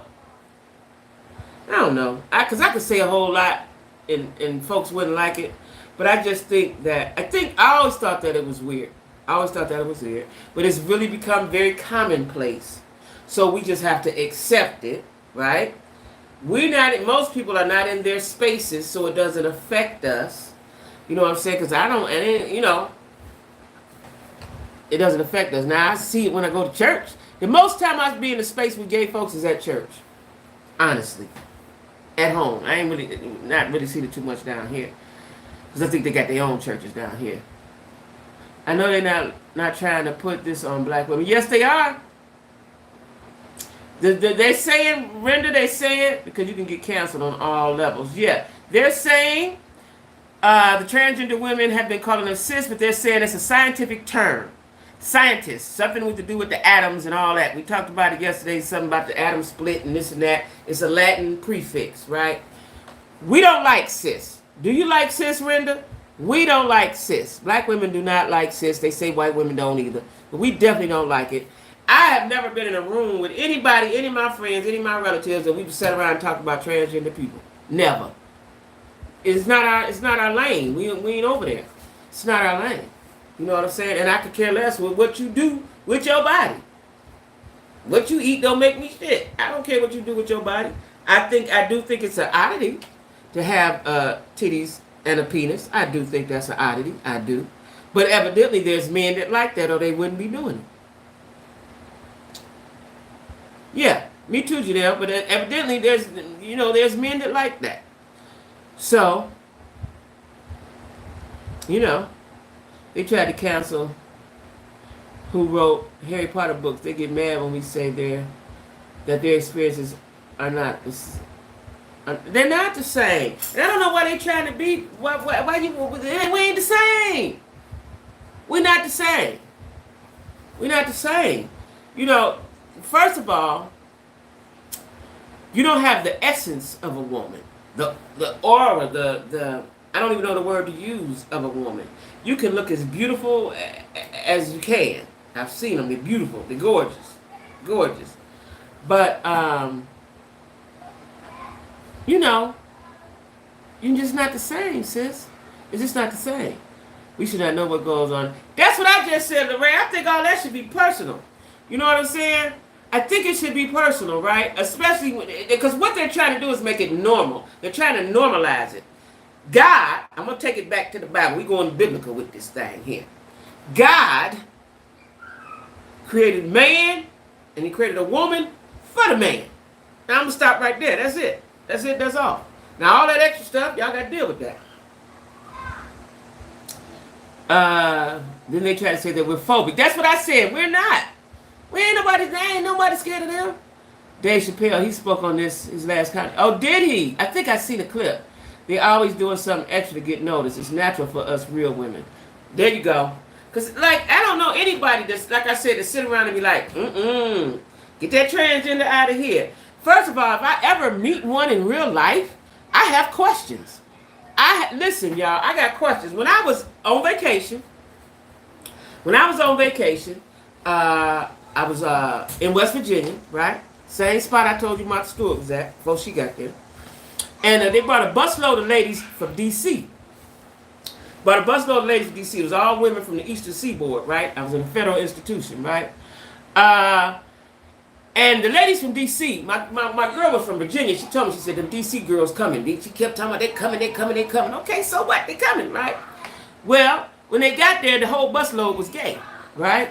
A: I don't know, because I could say a whole lot, and folks wouldn't like it, but I just think that I always thought that it was weird. I always thought that it was weird, but it's really become very commonplace. So we just have to accept it, right? Most people are not in their spaces, so it doesn't affect us. You know what I'm saying? Because it doesn't affect us. Now, I see it when I go to church. The most time I be in the space with gay folks is at church. Honestly. At home. I ain't not really seen it too much down here. Because I think they got their own churches down here. I know they're not trying to put this on black women. Yes, they are. They're saying, they're saying, because you can get canceled on all levels. Yeah, they're saying the transgender women have been calling them cis, but they're saying it's a scientific term. Scientists, something to do with the atoms and all that. We talked about it yesterday, something about the atom split and this and that. It's a Latin prefix, right? We don't like cis. Do you like cis, Renda? We don't like cis. Black women do not like cis. They say white women don't either. But we definitely don't like it. I have never been in a room with anybody, any of my friends, any of my relatives, that we've sat around and talked about transgender people. Never. It's not our lane. We ain't over there. It's not our lane. You know what I'm saying? And I could care less with what you do with your body. What you eat don't make me shit. I don't care what you do with your body. I do think it's an oddity to have titties and a penis. I do think that's an oddity. I do. But evidently there's men that like that or they wouldn't be doing it. Yeah, me too, Janelle. But evidently there's men that like that. So, they tried to cancel who wrote Harry Potter books. They get mad when we say that their experiences are not they're not the same. And I don't know why they trying to be. We ain't the same. We're not the same. We're not the same. First of all, you don't have the essence of a woman, the aura, the I don't even know the word to use of a woman. You can look as beautiful as you can. I've seen them. They're beautiful. They're gorgeous. Gorgeous. But, you're just not the same, sis. It's just not the same. We should not know what goes on. That's what I just said, Lorraine. I think all that should be personal. You know what I'm saying? I think it should be personal, right? Especially because what they're trying to do is make it normal. They're trying to normalize it. God, I'm going to take it back to the Bible. We're going biblical with this thing here. God created man, and he created a woman for the man. Now, I'm going to stop right there. That's it. That's it. That's all. Now, all that extra stuff, y'all got to deal with that. Then they try to say that we're phobic. That's what I said. We're not. There ain't nobody scared of them. Dave Chappelle, he spoke on this, his last comment. Oh, did he? I think I seen a clip. They're always doing something extra to get noticed. It's natural for us real women. There you go. Because, I don't know anybody that's, like I said, to sit around and be like, get that transgender out of here. First of all, if I ever meet one in real life, I have questions. Listen, y'all, I got questions. When I was on vacation, I was in West Virginia, right? Same spot I told you Martha Stewart was at before she got there. And they brought a busload of ladies from D.C. It was all women from the Eastern Seaboard, right? I was in a federal institution, right? And the ladies from D.C., my girl was from Virginia. She told me, she said, the D.C. girls coming. She kept talking about, they coming. Okay, so what? They coming, right? Well, when they got there, the whole busload was gay, right?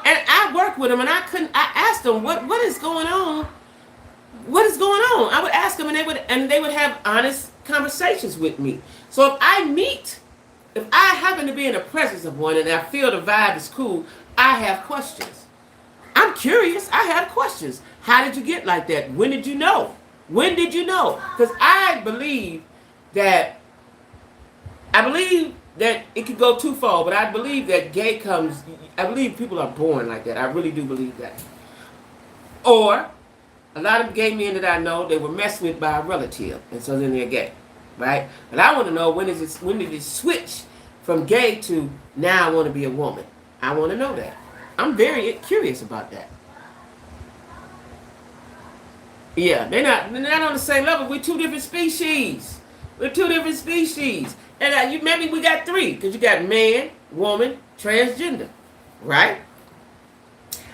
A: And I worked with them, and I asked them, what is going on? What is going on? I would ask them, and they would have honest conversations with me. So if I happen to be in the presence of one and I feel the vibe is cool, I have questions. I'm curious. I have questions. How did you get like that? When did you know? When did you know? Because I believe that it could go twofold, but I believe that gay comes. I believe people are born like that. I really do believe that. Or a lot of gay men that I know, they were messed with by a relative, and so then they're gay, right? But I want to know when did it switch from gay to now I want to be a woman? I want to know that. I'm very curious about that. Yeah, they're not on the same level. We're two different species. We're two different species. And maybe we got three, because you got man, woman, transgender, right?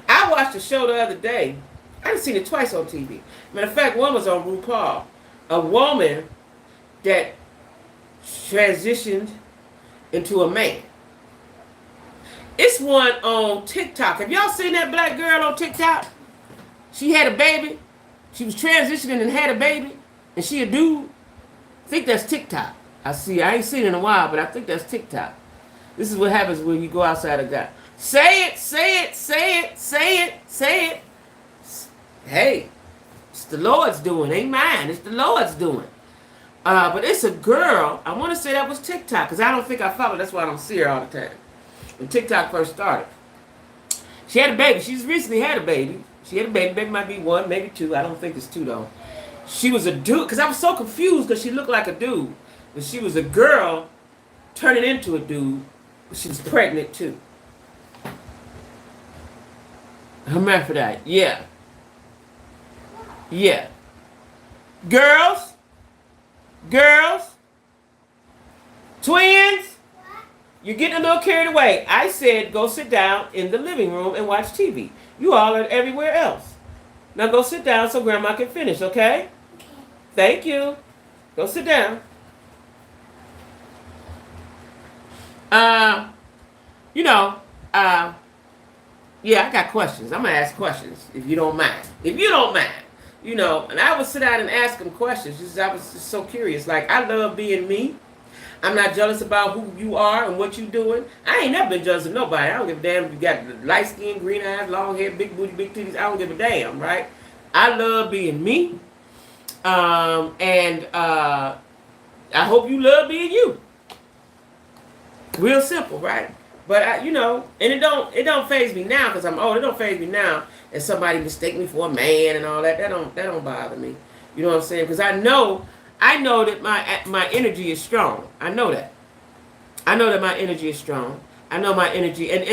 A: I watched a show the other day. I done seen it twice on TV. Matter of fact, one was on RuPaul. A woman that transitioned into a man. It's one on TikTok. Have y'all seen that black girl on TikTok? She had a baby. She was transitioning and had a baby. And she a dude. I think that's TikTok. I ain't seen it in a while, but I think that's TikTok. This is what happens when you go outside of God. Say it, say it, say it, say it, say it. Hey, it's the Lord's doing, ain't mine. It's the Lord's doing. But it's a girl. I want to say that was TikTok, because I don't think I follow. That's why I don't see her all the time. When TikTok first started, she had a baby. She's recently had a baby. She had a baby. Baby might be 1, maybe 2. I don't think it's 2 though. She was a dude, because I was so confused because she looked like a dude. But she was a girl turning into a dude. She was pregnant too. Hermaphrodite. Yeah. Yeah. Girls. Twins. You're getting a little carried away. I said go sit down in the living room and watch TV. You all are everywhere else. Now go sit down so Grandma can finish, okay?
B: Okay.
A: Thank you. Go sit down. Yeah, I got questions. I'm going to ask questions, if you don't mind. If you don't mind. And I would sit down and ask them questions. I was just so curious. Like, I love being me. I'm not jealous about who you are and what you're doing. I ain't never been jealous of nobody. I don't give a damn if you got light skin, green eyes, long hair, big booty, big titties. I don't give a damn, right? I love being me. I hope you love being you. Real simple, right? But and it don't faze me now because I'm old. It don't faze me now and somebody mistake me for a man and all that. That don't bother me. You know what I'm saying? Because I know that my energy is strong. I know that. I know that my energy is strong. I know my energy, and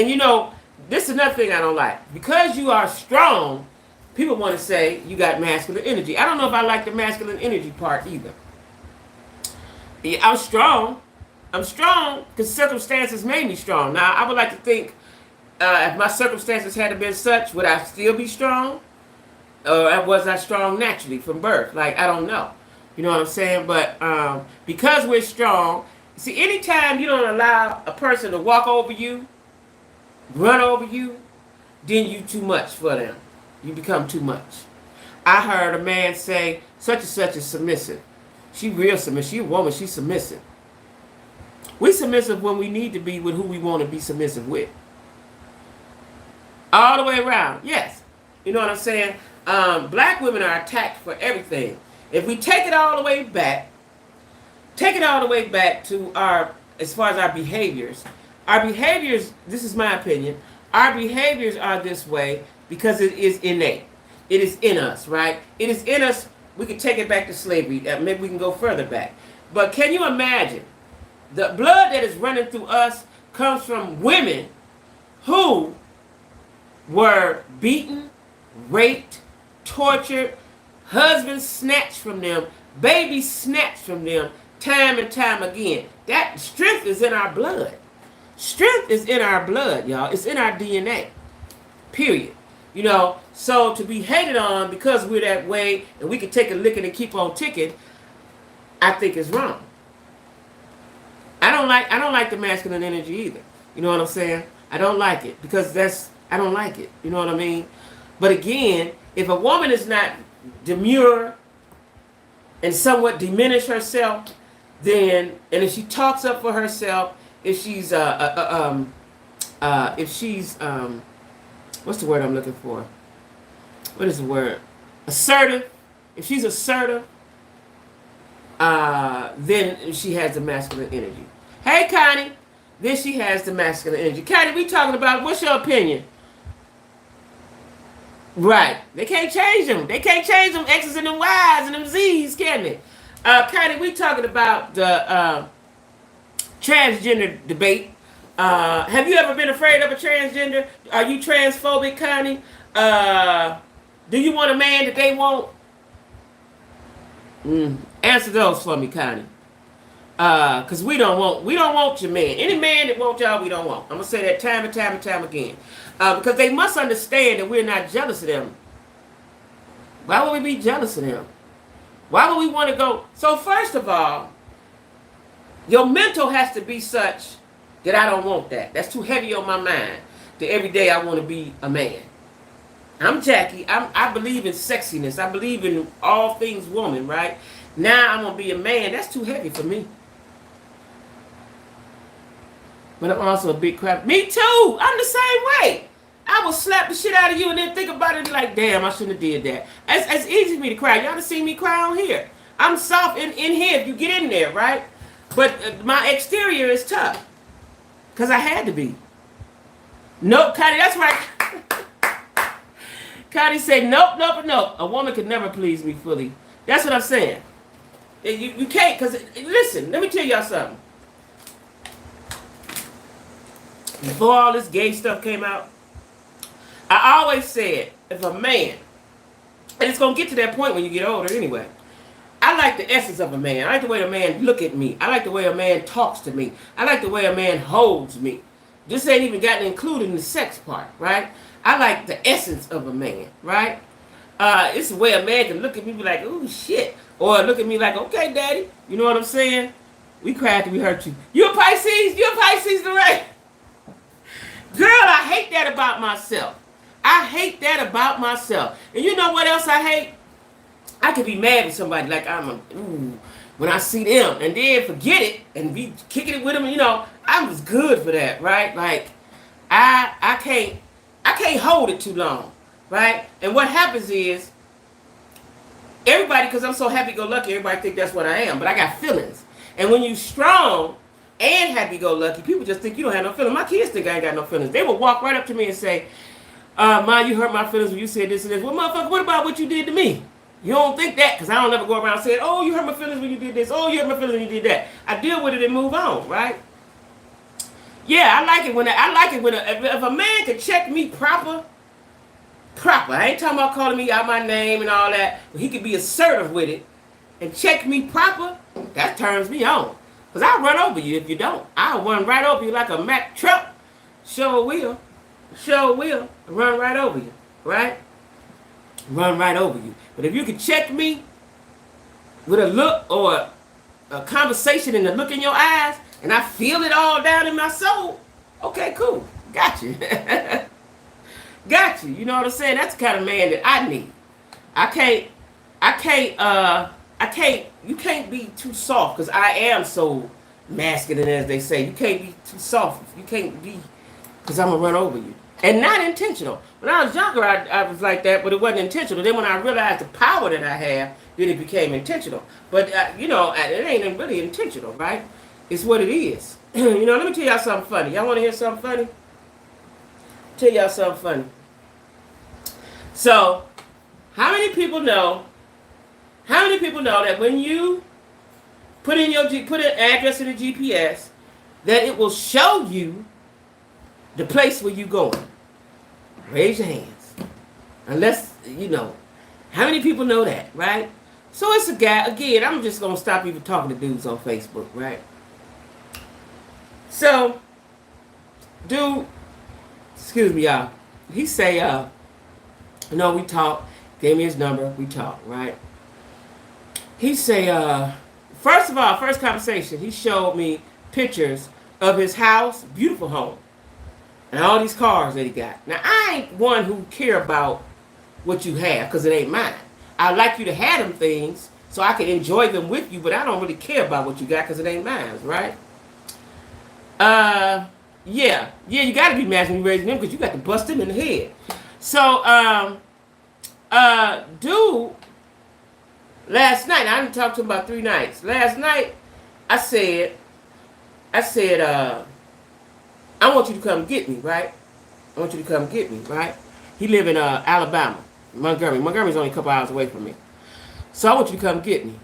A: this is another thing I don't like. Because you are strong, people want to say you got masculine energy. I don't know if I like the masculine energy part either. Yeah, I'm strong. I'm strong because circumstances made me strong. Now, I would like to think if my circumstances had been such, would I still be strong? Or was I strong naturally from birth? Like, I don't know. You know what I'm saying? But because we're strong, see, anytime you don't allow a person to walk over you, run over you, then you too much for them. You become too much. I heard a man say, such and such is submissive. She real submissive. She a woman. She's submissive. We submissive when we need to be with who we want to be submissive with. All the way around. Yes. You know what I'm saying? Black women are attacked for everything. If we take it all the way back to as far as our behaviors, this is my opinion, our behaviors are this way because it is innate. It is in us, right? It is in us. We can take it back to slavery. Maybe we can go further back. But can you imagine? The blood that is running through us comes from women who were beaten, raped, tortured, husbands snatched from them, babies snatched from them, time and time again. That strength is in our blood. Strength is in our blood, y'all. It's in our DNA. Period. So to be hated on because we're that way and we can take a licking and keep on ticking, I think is wrong. I don't like the masculine energy either. You know what I'm saying? I don't like it because I don't like it. You know what I mean? But again, if a woman is not demure and somewhat diminish herself, then, and if she talks up for herself, if she's what's the word I'm looking for? What is the word? Assertive. If she's assertive, then she has the masculine energy. Hey, Connie. Then she has the masculine energy. Connie, we talking about, what's your opinion? Right. They can't change them. They can't change them X's and them Y's and them Z's, can they? Connie, we talking about the transgender debate. Have you ever been afraid of a transgender? Are you transphobic, Connie? Do you want a man that they want? Answer those for me, Connie. Cause we don't want your man. Any man that wants y'all, we don't want. I'm gonna say that time and time and time again. Because they must understand that we're not jealous of them. Why would we be jealous of them? Why would we want to go? So first of all, your mental has to be such that I don't want that. That's too heavy on my mind. That every day I want to be a man. I'm Jackie. I believe in sexiness. I believe in all things woman, right? Now I'm gonna be a man. That's too heavy for me. But I'm also a big crap. Me too. I'm the same way. I will slap the shit out of you and then think about it like, damn, I shouldn't have did that. It's easy for me to cry. Y'all done seen me cry on here. I'm soft in here if you get in there, right? But my exterior is tough. Because I had to be. Nope, Connie, that's right. Connie said, nope, nope, nope. A woman could never please me fully. That's what I'm saying. You can't, because, listen, let me tell y'all something. Before all this gay stuff came out, I always said, if a man, and it's going to get to that point when you get older anyway, I like the essence of a man. I like the way a man look at me. I like the way a man talks to me. I like the way a man holds me. This ain't even gotten included in the sex part, right? I like the essence of a man, right? It's the way a man can look at me and be like, ooh, shit. Or look at me like, okay, daddy. You know what I'm saying? We cried till we hurt you. You a Pisces? You a Pisces, Lorraine? Girl, I hate that about myself. I hate that about myself. And you know what else I hate? I could be mad at somebody like when I see them and then forget it and be kicking it with them, you know, I was good for that, right? Like I can't hold it too long, right? And what happens is everybody, because I'm so happy-go-lucky, everybody think that's what I am, but I got feelings. And when you strong and happy-go-lucky, people just think you don't have no feelings. My kids think I ain't got no feelings. They will walk right up to me and say, Ma, you hurt my feelings when you said this and this. Well, motherfucker, what about what you did to me? You don't think that, because I don't ever go around saying, oh, you hurt my feelings when you did this. Oh, you hurt my feelings when you did that. I deal with it and move on, right? Yeah, I like it when if a man can check me proper. I ain't talking about calling me out my name and all that. But he can be assertive with it and check me proper. That turns me on. Because I'll run over you if you don't. I'll run right over you like a Mack truck. Sure will. Run right over you, right? Run right over you. But if you can check me with a look or a conversation and the look in your eyes, and I feel it all down in my soul, okay, cool. Got you. Got you. You know what I'm saying? That's the kind of man that I need. You can't be too soft, because I am so masculine, as they say. You can't be too soft. You can't be, because I'm going to run over you. And not intentional. When I was younger, I was like that, but it wasn't intentional. Then when I realized the power that I have, then it became intentional. But, you know, it ain't really intentional, right? It's what it is. You know, let me tell y'all something funny. Y'all want to hear something funny? Tell y'all something funny. So, how many people know that when you put an address in the GPS, that it will show you the place where you're going? Raise your hands. Unless, you know. How many people know that, right? So it's a guy, again, I'm just going to stop even talking to dudes on Facebook, right? So, dude, excuse me, y'all. He say, you know, we talk, gave me his number, we talk, right? He say, first of all, first conversation, he showed me pictures of his house, beautiful home, and all these cars that he got. Now, I ain't one who care about what you have, because it ain't mine. I like you to have them things so I can enjoy them with you, but I don't really care about what you got because it ain't mine, right? Yeah, you got to be mad when you raising them because you got to bust them in the head. So, dude Last night, I didn't talk to him about 3 nights. Last night, I said, I want you to come get me, right? I want you to come get me, right? He live in Alabama, Montgomery. Montgomery's only a couple hours away from me. So I want you to come get me.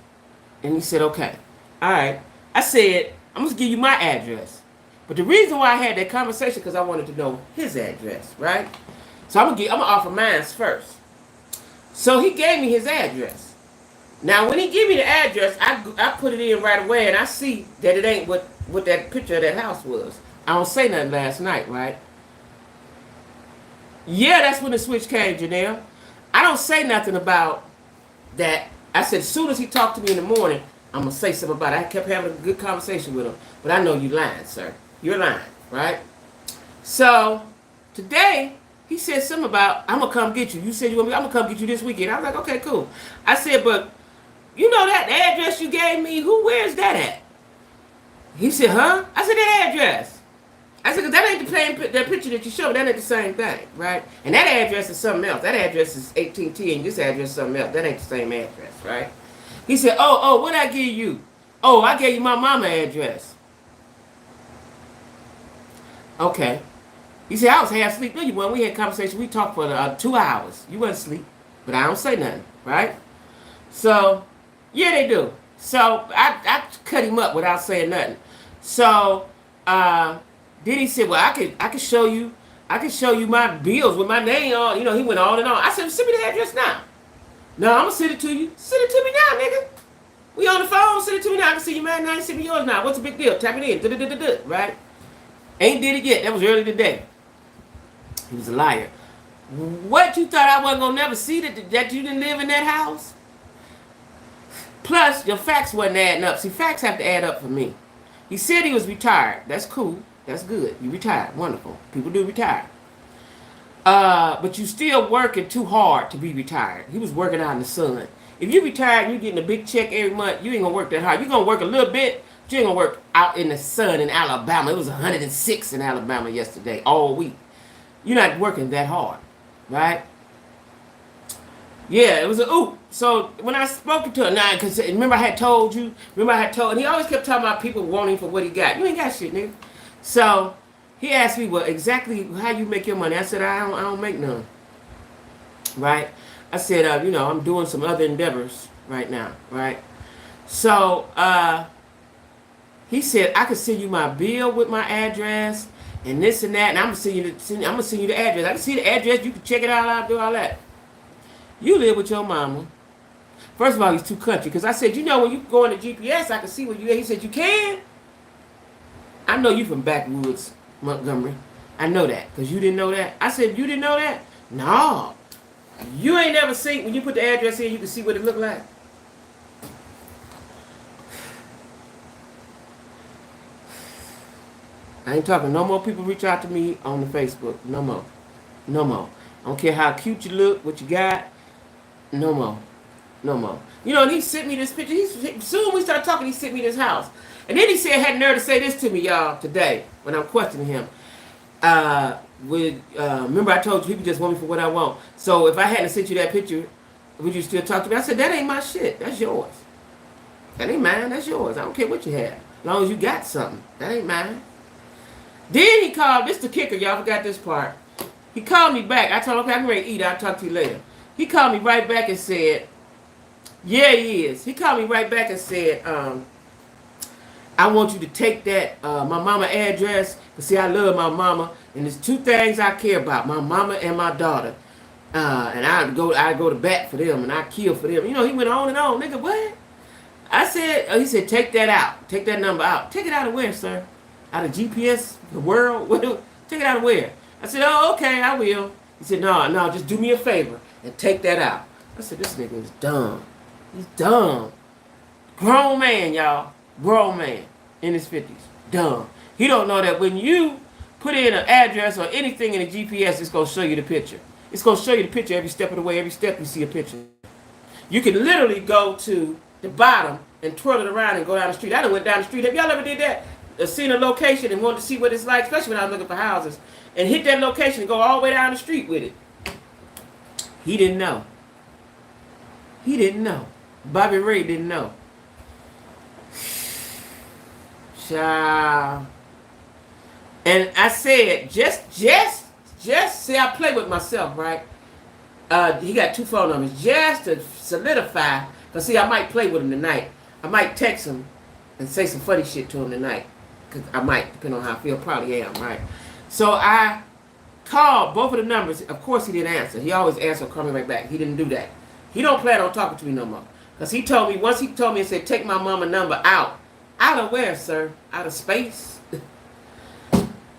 A: And he said, okay. All right. I said, I'm going to give you my address. But the reason why I had that conversation, because I wanted to know his address, right? So I'm going to offer mine first. So he gave me his address. Now, when he gave me the address, I put it in right away, and I see that it ain't what that picture of that house was. I don't say nothing last night, right? Yeah, that's when the switch came, Janelle. I don't say nothing about that. I said, as soon as he talked to me in the morning, I'm going to say something about it. I kept having a good conversation with him. But I know you lying, sir. You're lying, right? So, today, he said something about, I'm going to come get you. You said you want me, I'm going to come get you this weekend. I was like, okay, cool. I said, but, you know that address you gave me, where's that at? He said, huh? I said, that address. I said, 'cause that ain't the same, that picture that you showed, that ain't the same thing, right? And that address is something else. That address is 18T, and this address is something else. That ain't the same address, right? He said, what'd I give you? Oh, I gave you my mama address. Okay. He said, I was half asleep. No, you weren't. We had a conversation. We talked for 2 hours. You wasn't asleep, but I don't say nothing, right? So, yeah, they do. So, I cut him up without saying nothing. So, then he said, well, I could show you my bills with my name on. You know, he went on and on. I said, send me the address now. No, I'm going to send it to you. Send it to me now, nigga. We on the phone. Send it to me now. I can see you, man. Now you send me yours now. What's the big deal? Tap it in. Right? Ain't did it yet. That was early today. He was a liar. What, you thought I wasn't going to never see that you didn't live in that house? Plus, your facts wasn't adding up. See, facts have to add up for me. He said he was retired. That's cool. That's good. You retired. Wonderful. People do retire. But you still working too hard to be retired. He was working out in the sun. If you retired and you getting a big check every month, you ain't going to work that hard. You're going to work a little bit, but you ain't going to work out in the sun in Alabama. It was 106 in Alabama yesterday, all week. You're not working that hard, right? Yeah, it was a oop. So when I spoke to him, now, because remember I had told you, and he always kept talking about people wanting for what he got. You ain't got shit, nigga. So he asked me, well, exactly how you make your money. I said, I don't make none. Right? I said, I'm doing some other endeavors right now. Right? So he said, I could send you my bill with my address and this and that, and I'm gonna send you the address. I can see the address. You can check it out, do all that. You live with your mama. First of all, he's too country. Because I said, when you go on the GPS, I can see where you at. He said, you can? I know you from backwoods, Montgomery. I know that. Because you didn't know that. I said, you didn't know that? No. You ain't never seen, when you put the address in, you can see what it look like. I ain't talking. No more people reach out to me on the Facebook. No more. No more. I don't care how cute you look, what you got. No more. No more. And he sent me this picture. Soon we started talking, he sent me this house. And then he said, had nerve to say this to me, y'all, today, when I'm questioning him. Remember I told you people just want me for what I want. So if I hadn't sent you that picture, would you still talk to me? I said, that ain't my shit. That's yours. That ain't mine. That's yours. I don't care what you have. As long as you got something. That ain't mine. Then he called, this the kicker, y'all forgot this part. He called me back. I told him, okay, I'm ready to eat. I'll talk to you later. He called me right back and said, yeah, he is. He called me right back and said, I want you to take that, my mama address. Because see, I love my mama. And there's 2 things I care about, my mama and my daughter. And I go to bat for them and I kill for them. He went on and on. Nigga, what? I said, he said, take that out. Take that number out. Take it out of where, sir? Out of GPS, the world? Take it out of where? I said, oh, okay, I will. He said, no, just do me a favor and take that out. I said, this nigga is dumb. He's dumb. Grown man, y'all. Grown man in his 50s. Dumb. He don't know that when you put in an address or anything in a GPS, it's going to show you the picture. It's going to show you the picture every step of the way. Every step you see a picture. You can literally go to the bottom and twirl it around and go down the street. I done went down the street. Have y'all ever did that? Seen a location and wanted to see what it's like, especially when I was looking for houses, and hit that location and go all the way down the street with it. He didn't know. He didn't know. Bobby Ray didn't know. Child. And I said, just say I play with myself, right? He got 2 phone numbers just to solidify. Cause see, I might play with him tonight. I might text him and say some funny shit to him tonight. Cause I might, depending on how I feel. Probably am, right? So I called both of the numbers. Of course, he didn't answer. He always answer, call me right back. He didn't do that. He don't plan on talking to me no more. Cause he told me once he told me and said, take my mama number out. Out of where, sir? Out of space?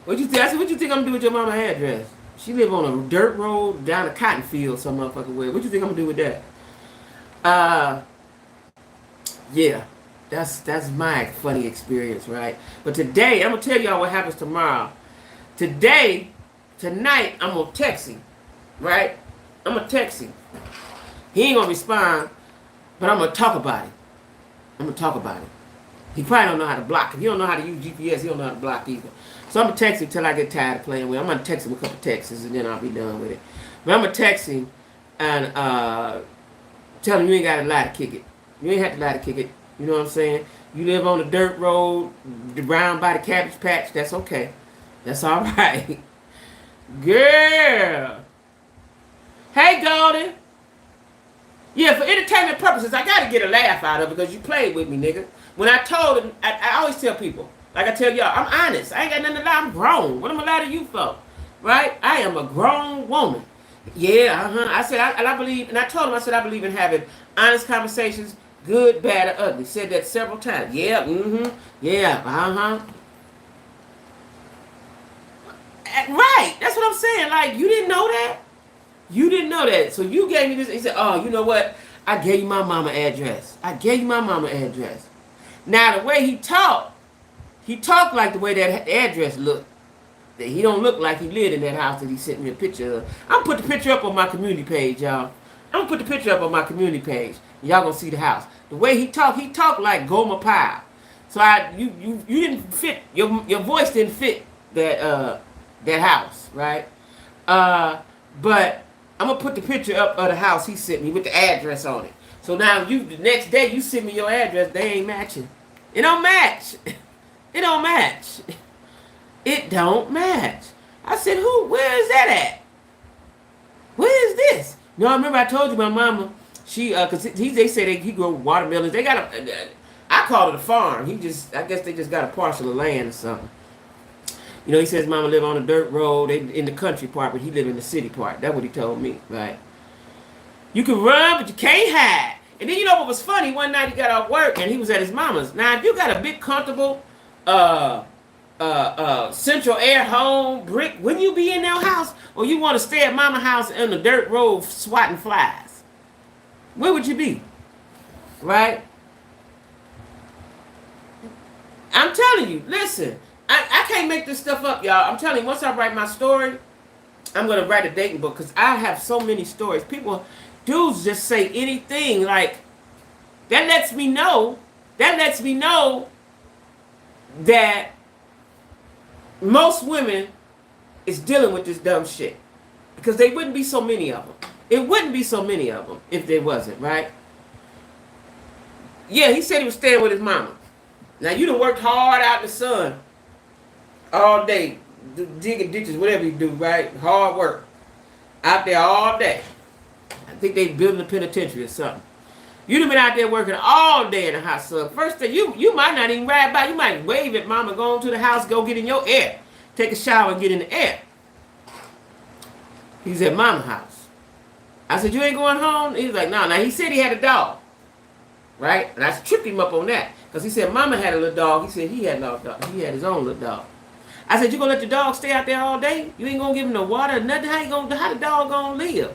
A: What you think? I said, what you think I'm gonna do with your mama address? She live on a dirt road down a cotton field some motherfucking way. What you think I'm gonna do with that? Yeah. That's my funny experience, right? But today, I'm gonna tell y'all what happens tomorrow. Tonight, I'm gonna text him, right? I'm gonna text him. He ain't gonna respond, but I'm gonna talk about it. He probably don't know how to block. If he don't know how to use GPS, he don't know how to block either. So I'm going to text him till I get tired of playing with him. I'm going to text him a couple texts and then I'll be done with it. But I'm going to text him and tell him you ain't got to lie to kick it. You ain't have to lie to kick it. You know what I'm saying? You live on the dirt road, around by the cabbage patch. That's okay. That's all right. Girl. Hey, Golden. Yeah, for entertainment purposes, I got to get a laugh out of it because you played with me, nigga. When I told him, I always tell people, like I tell y'all, I'm honest. I ain't got nothing to lie. I'm grown. What am I lie to you for? Right? I am a grown woman. Yeah, I said, I believe, and I told him, I said, I believe in having honest conversations, good, bad, or ugly. Said that several times. Yeah, yeah, Right. That's what I'm saying. Like, you didn't know that? You didn't know that. So you gave me this. He said, oh, you know what? I gave you my mama address. Now, the way he talked like the way that address looked. That he don't look like he lived in that house that he sent me a picture of. I'm going to put the picture up on my community page, y'all. Y'all going to see the house. The way he talked like Gomer Pyle. So you didn't fit, your voice didn't fit that house, right? But I'm going to put the picture up of the house he sent me with the address on it. So now the next day you send me your address, they ain't matching. It don't match. It don't match. It don't match. I said, where is that at? Where is this? No, I remember I told you my mama, she, cause they say he grow watermelons. They got I call it a farm. I guess they just got a parcel of land or something. You know, he says mama live on a dirt road in the country part, but he live in the city part. That's what he told me, right? You can run, but you can't hide. And then you know what was funny? One night he got off work and he was at his mama's. Now, if you got a big, comfortable, central air home brick, wouldn't you be in their house? Or you want to stay at mama's house in the dirt road swatting flies? Where would you be? Right? I'm telling you, listen. I can't make this stuff up, y'all. I'm telling you, once I write my story, I'm going to write a dating book because I have so many stories. Dudes just say anything. Like, that lets me know that most women is dealing with this dumb shit. Because they wouldn't be so many of them. It wouldn't be so many of them if there wasn't, right? Yeah, he said he was staying with his mama. Now, you done worked hard out in the sun all day, digging ditches, whatever you do, right? Hard work. Out there all day. I think they building a penitentiary or something. You done been out there working all day in the hot sun. First thing, you might not even ride by. You might wave at mama, go into the house, go get in your air. Take a shower and get in the air. He's at mama's house. I said, you ain't going home? He's like, no. Now, he said he had a dog. Right? And I tripped him up on that. Because he said mama had a little dog. He said he had no dog. He had his own little dog. I said, you gonna let the dog stay out there all day? You ain't gonna give him no water or nothing? How the dog gonna live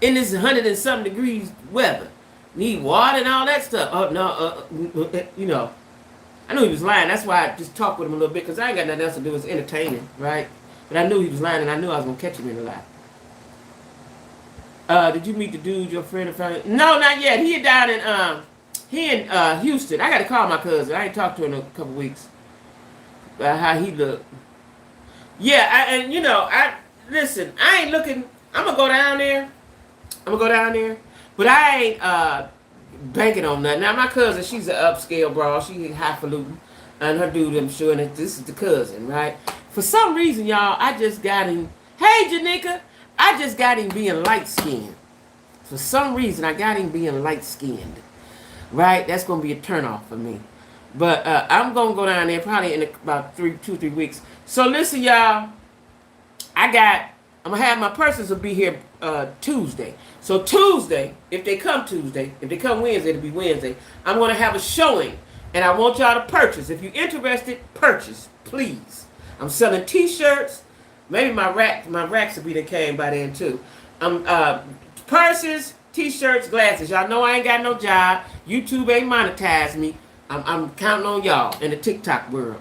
A: in this 100 and something degrees weather? Need water and all that stuff. Oh, no, you know. I knew he was lying. That's why I just talked with him a little bit, because I ain't got nothing else to do. It's entertaining, right? But I knew he was lying, and I knew I was gonna catch him in a lie. Did you meet the dude, your friend? No, not yet. He down in Houston. I got to call my cousin. I ain't talked to him in a couple weeks. How he looked. Yeah, and you know, listen, I ain't looking. I'm gonna go down there. But I ain't banking on nothing. Now my cousin, she's an upscale broad. She highfalutin, and her dude, I'm sure, and this is the cousin, right? For some reason, y'all, I just got him. Hey, Janika, I just got him being light skinned. For some reason, I got him being light skinned, right? That's gonna be a turnoff for me. But I'm gonna go down there probably in about 2-3 weeks. So listen, y'all. I'm gonna have my persons will be here Tuesday. So Tuesday, if they come Wednesday, it'll be Wednesday. I'm gonna have a showing, and I want y'all to purchase. If you're interested, purchase, please. I'm selling T-shirts. Maybe my racks will be that came by then too. Purses, T-shirts, glasses. Y'all know I ain't got no job. YouTube ain't monetized me. I'm counting on y'all in the TikTok world.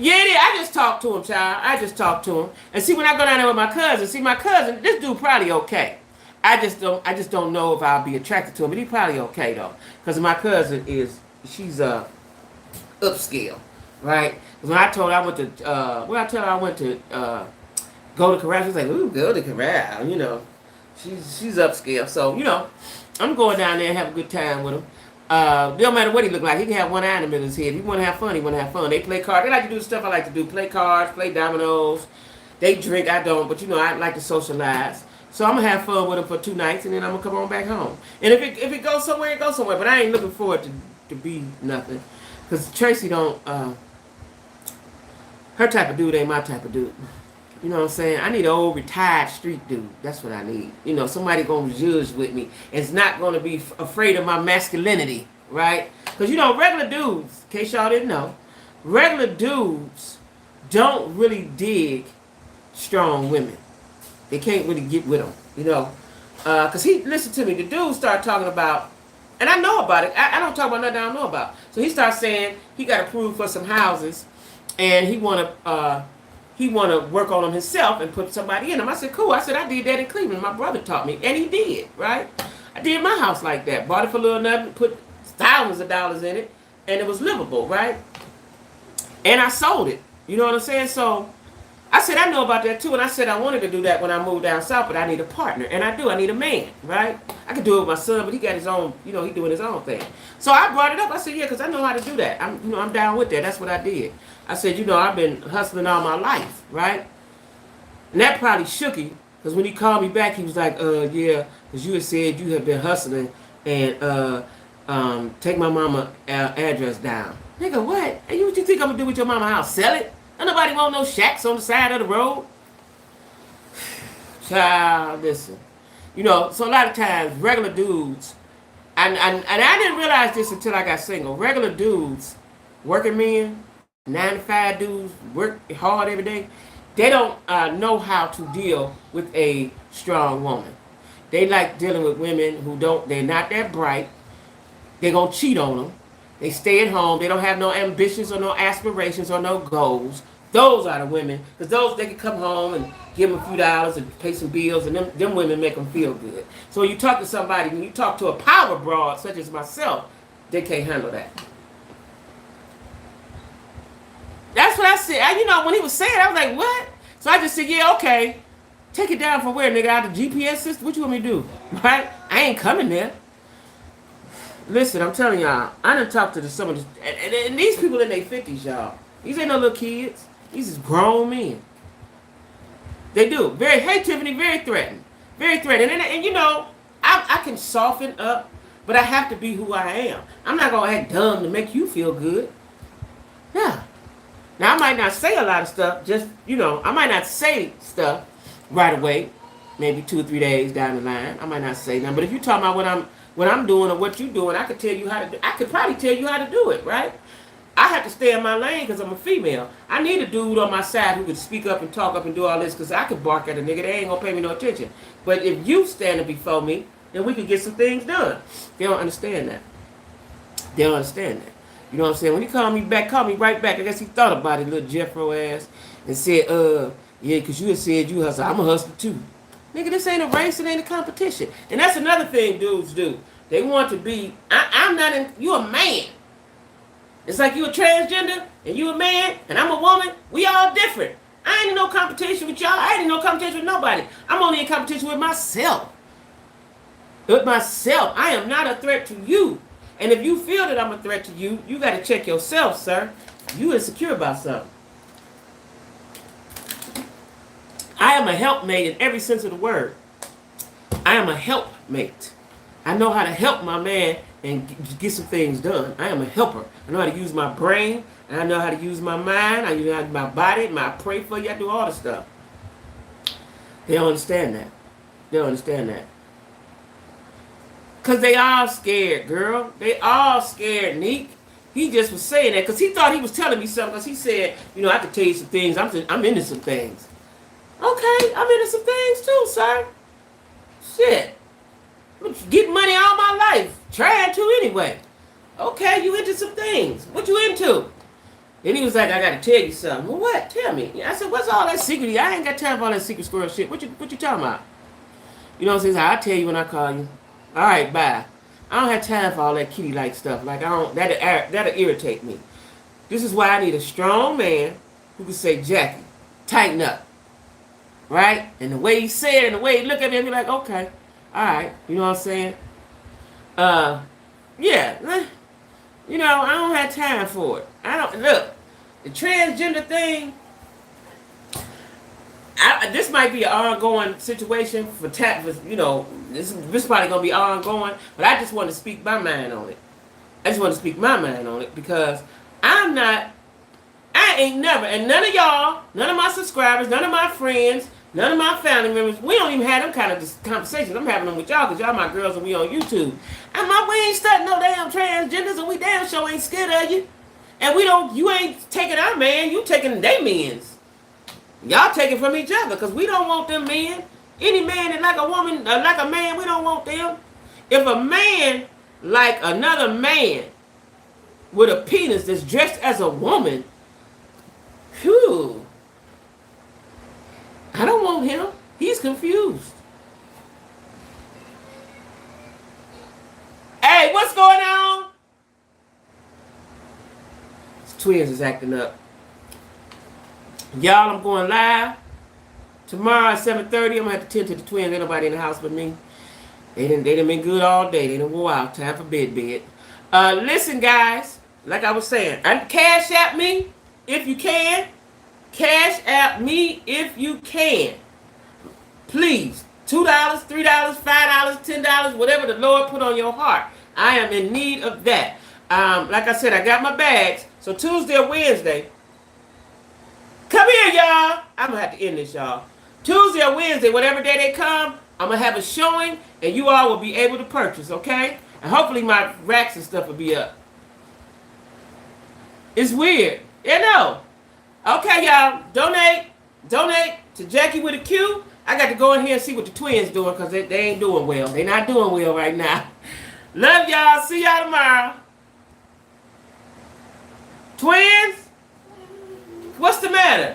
A: Yeah, I just talked to him, child. I just talked to him. And see, when I go down there with my cousin, this dude probably okay. I just don't know if I'll be attracted to him, but he probably okay though. Because my cousin she's upscale, right? Because when I told her I went to go to Corral, she was like, ooh, go to Corral, you know. She's upscale. So, you know, I'm going down there and have a good time with him. Don't matter what he look like. He can have one eye in the middle of his head. If he want to have fun, he want to have fun. They play cards. They like to do the stuff I like to do. Play cards, play dominoes. They drink. I don't. But, you know, I like to socialize. So I'm going to have fun with them for 2 nights, and then I'm going to come on back home. And if it goes somewhere, it goes somewhere. But I ain't looking forward to be nothing. Because Tracy don't, her type of dude ain't my type of dude. You know what I'm saying? I need an old retired street dude. That's what I need. You know, somebody going to judge with me. And it's not going to be afraid of my masculinity, right? Because, you know, regular dudes, in case y'all didn't know, regular dudes don't really dig strong women. They can't really get with them, you know. Because listen to me, the dude started talking about, and I know about it. I don't talk about nothing I don't know about. So he started saying he got approved for some houses, and he want to work on them himself and put somebody in them. I said, cool. I said, I did that in Cleveland. My brother taught me. And he did, right? I did my house like that. Bought it for a little nothing, put thousands of dollars in it, and it was livable, right? And I sold it. You know what I'm saying? So I said, I know about that too. And I said, I wanted to do that when I moved down south, but I need a partner. And I do. I need a man, right? I could do it with my son, but he got his own, you know, he doing his own thing. So I brought it up. I said, yeah, because I know how to do that. I'm down with that. That's what I did. I said, you know, I've been hustling all my life, right? And that probably shook him, because when he called me back, he was like, yeah, because you had said you have been hustling and take my mama address down. Nigga, what? And what you think I'm going to do with your mama house? Sell it? Don't nobody want no shacks on the side of the road. Child, listen. You know, so a lot of times, regular dudes, and I didn't realize this until I got single. Regular dudes, working men, 9-to-5 dudes, work hard every day, they don't know how to deal with a strong woman. They like dealing with women who they're not that bright. They're going to cheat on them. They stay at home. They don't have no ambitions or no aspirations or no goals. Those are the women. Because they can come home and give them a few dollars and pay some bills, and them women make them feel good. So when you talk to somebody, when you talk to a power broad such as myself, they can't handle that. That's what I said. You know, when he was saying it, I was like, what? So I just said, yeah, okay. Take it down from where, nigga? Out the GPS system? What you want me to do? Right? I ain't coming there. Listen, I'm telling y'all, I done talked to some of this, and these people in their 50s, y'all. These ain't no little kids. These is grown men. They do. Hey, Tiffany, very threatening. Very threatening. And you know, I can soften up, but I have to be who I am. I'm not going to act dumb to make you feel good. Yeah. Now, I might not say a lot of stuff, just, you know, I might not say stuff right away, maybe 2 or 3 days down the line. I might not say nothing. But if you're talking about what I'm doing or what you're doing, I could tell you how to do. I could probably tell you how to do it, right? I have to stay in my lane because I'm a female. I need a dude on my side who could speak up and talk up and do all this, because I could bark at a nigga. They ain't going to pay me no attention. But if you standing before me, then we can get some things done. They don't understand that. They don't understand that. You know what I'm saying? When he called me back, called me right back. I guess he thought about it, little Jeffro ass, and said, yeah, because you had said you hustle. I'm a hustler too. Nigga, this ain't a race, it ain't a competition. And that's another thing dudes do. They want to be, I'm not in, you a man. It's like you a transgender, and you a man, and I'm a woman. We all different. I ain't in no competition with y'all. I ain't in no competition with nobody. I'm only in competition with myself. but myself. I am not a threat to you. And if you feel that I'm a threat to you, you got to check yourself, sir. You insecure about something. I am a helpmate in every sense of the word. I am a helpmate. I know how to help my man and get some things done. I am a helper. I know how to use my brain. And I know how to use my mind. I know how to use my body. I pray for you. I do all the stuff. They don't understand that. They don't understand that. Because they all scared, girl. They all scared, Neek. He just was saying that because he thought he was telling me something. Because he said, you know, I could tell you some things. I'm into some things. Okay, I'm into some things too, sir. Shit. Getting money all my life. Trying to anyway. Okay, you into some things. What you into? Then he was like, I gotta tell you something. Well, what? Tell me. I said, what's all that secret? I ain't got time for all that secret squirrel shit. What you talking about? You know what I'm saying? I'll tell you when I call you. All right, bye. I don't have time for all that kitty-like stuff. Like, that'll irritate me. This is why I need a strong man who can say, Jackie, tighten up. Right? And the way he said it and the way he looked at me, I'd be like, okay. All right. You know what I'm saying? Yeah. You know, I don't have time for it. Look, the transgender thing, this might be an ongoing situation you know, this probably going to be ongoing, but I just want to speak my mind on it. I just want to speak my mind on it because I ain't never, and none of y'all, none of my subscribers, none of my friends, none of my family members, we don't even have them kind of conversations. I'm having them with y'all because y'all my girls and we on YouTube. And we ain't studying no damn transgenders and we damn sure ain't scared of you. And you ain't taking our man, you taking they men's. Y'all taking from each other because we don't want them men. Any man that like a woman, like a man, we don't want them. If a man like another man with a penis that's dressed as a woman, phew, I don't want him. He's confused. Hey, what's going on? Twins is acting up. Y'all, I'm going live. Tomorrow at 7:30, I'm going to have to tend to the twins. Ain't nobody in the house but me. They done been good all day. They done wore out. Time for bed. Listen, guys. Like I was saying, cash app me if you can. Cash app me if you can. Please. $2, $3, $5, $10, whatever the Lord put on your heart. I am in need of that. Like I said, I got my bags. So Tuesday or Wednesday. Come here, y'all. I'm going to have to end this, y'all. Tuesday or Wednesday, whatever day they come, I'm going to have a showing, and you all will be able to purchase, okay? And hopefully my racks and stuff will be up. It's weird. You know. Okay, y'all. Donate to Jackie with a Q. I got to go in here and see what the twins doing because they ain't doing well. They not doing well right now. Love y'all. See y'all tomorrow. Twins.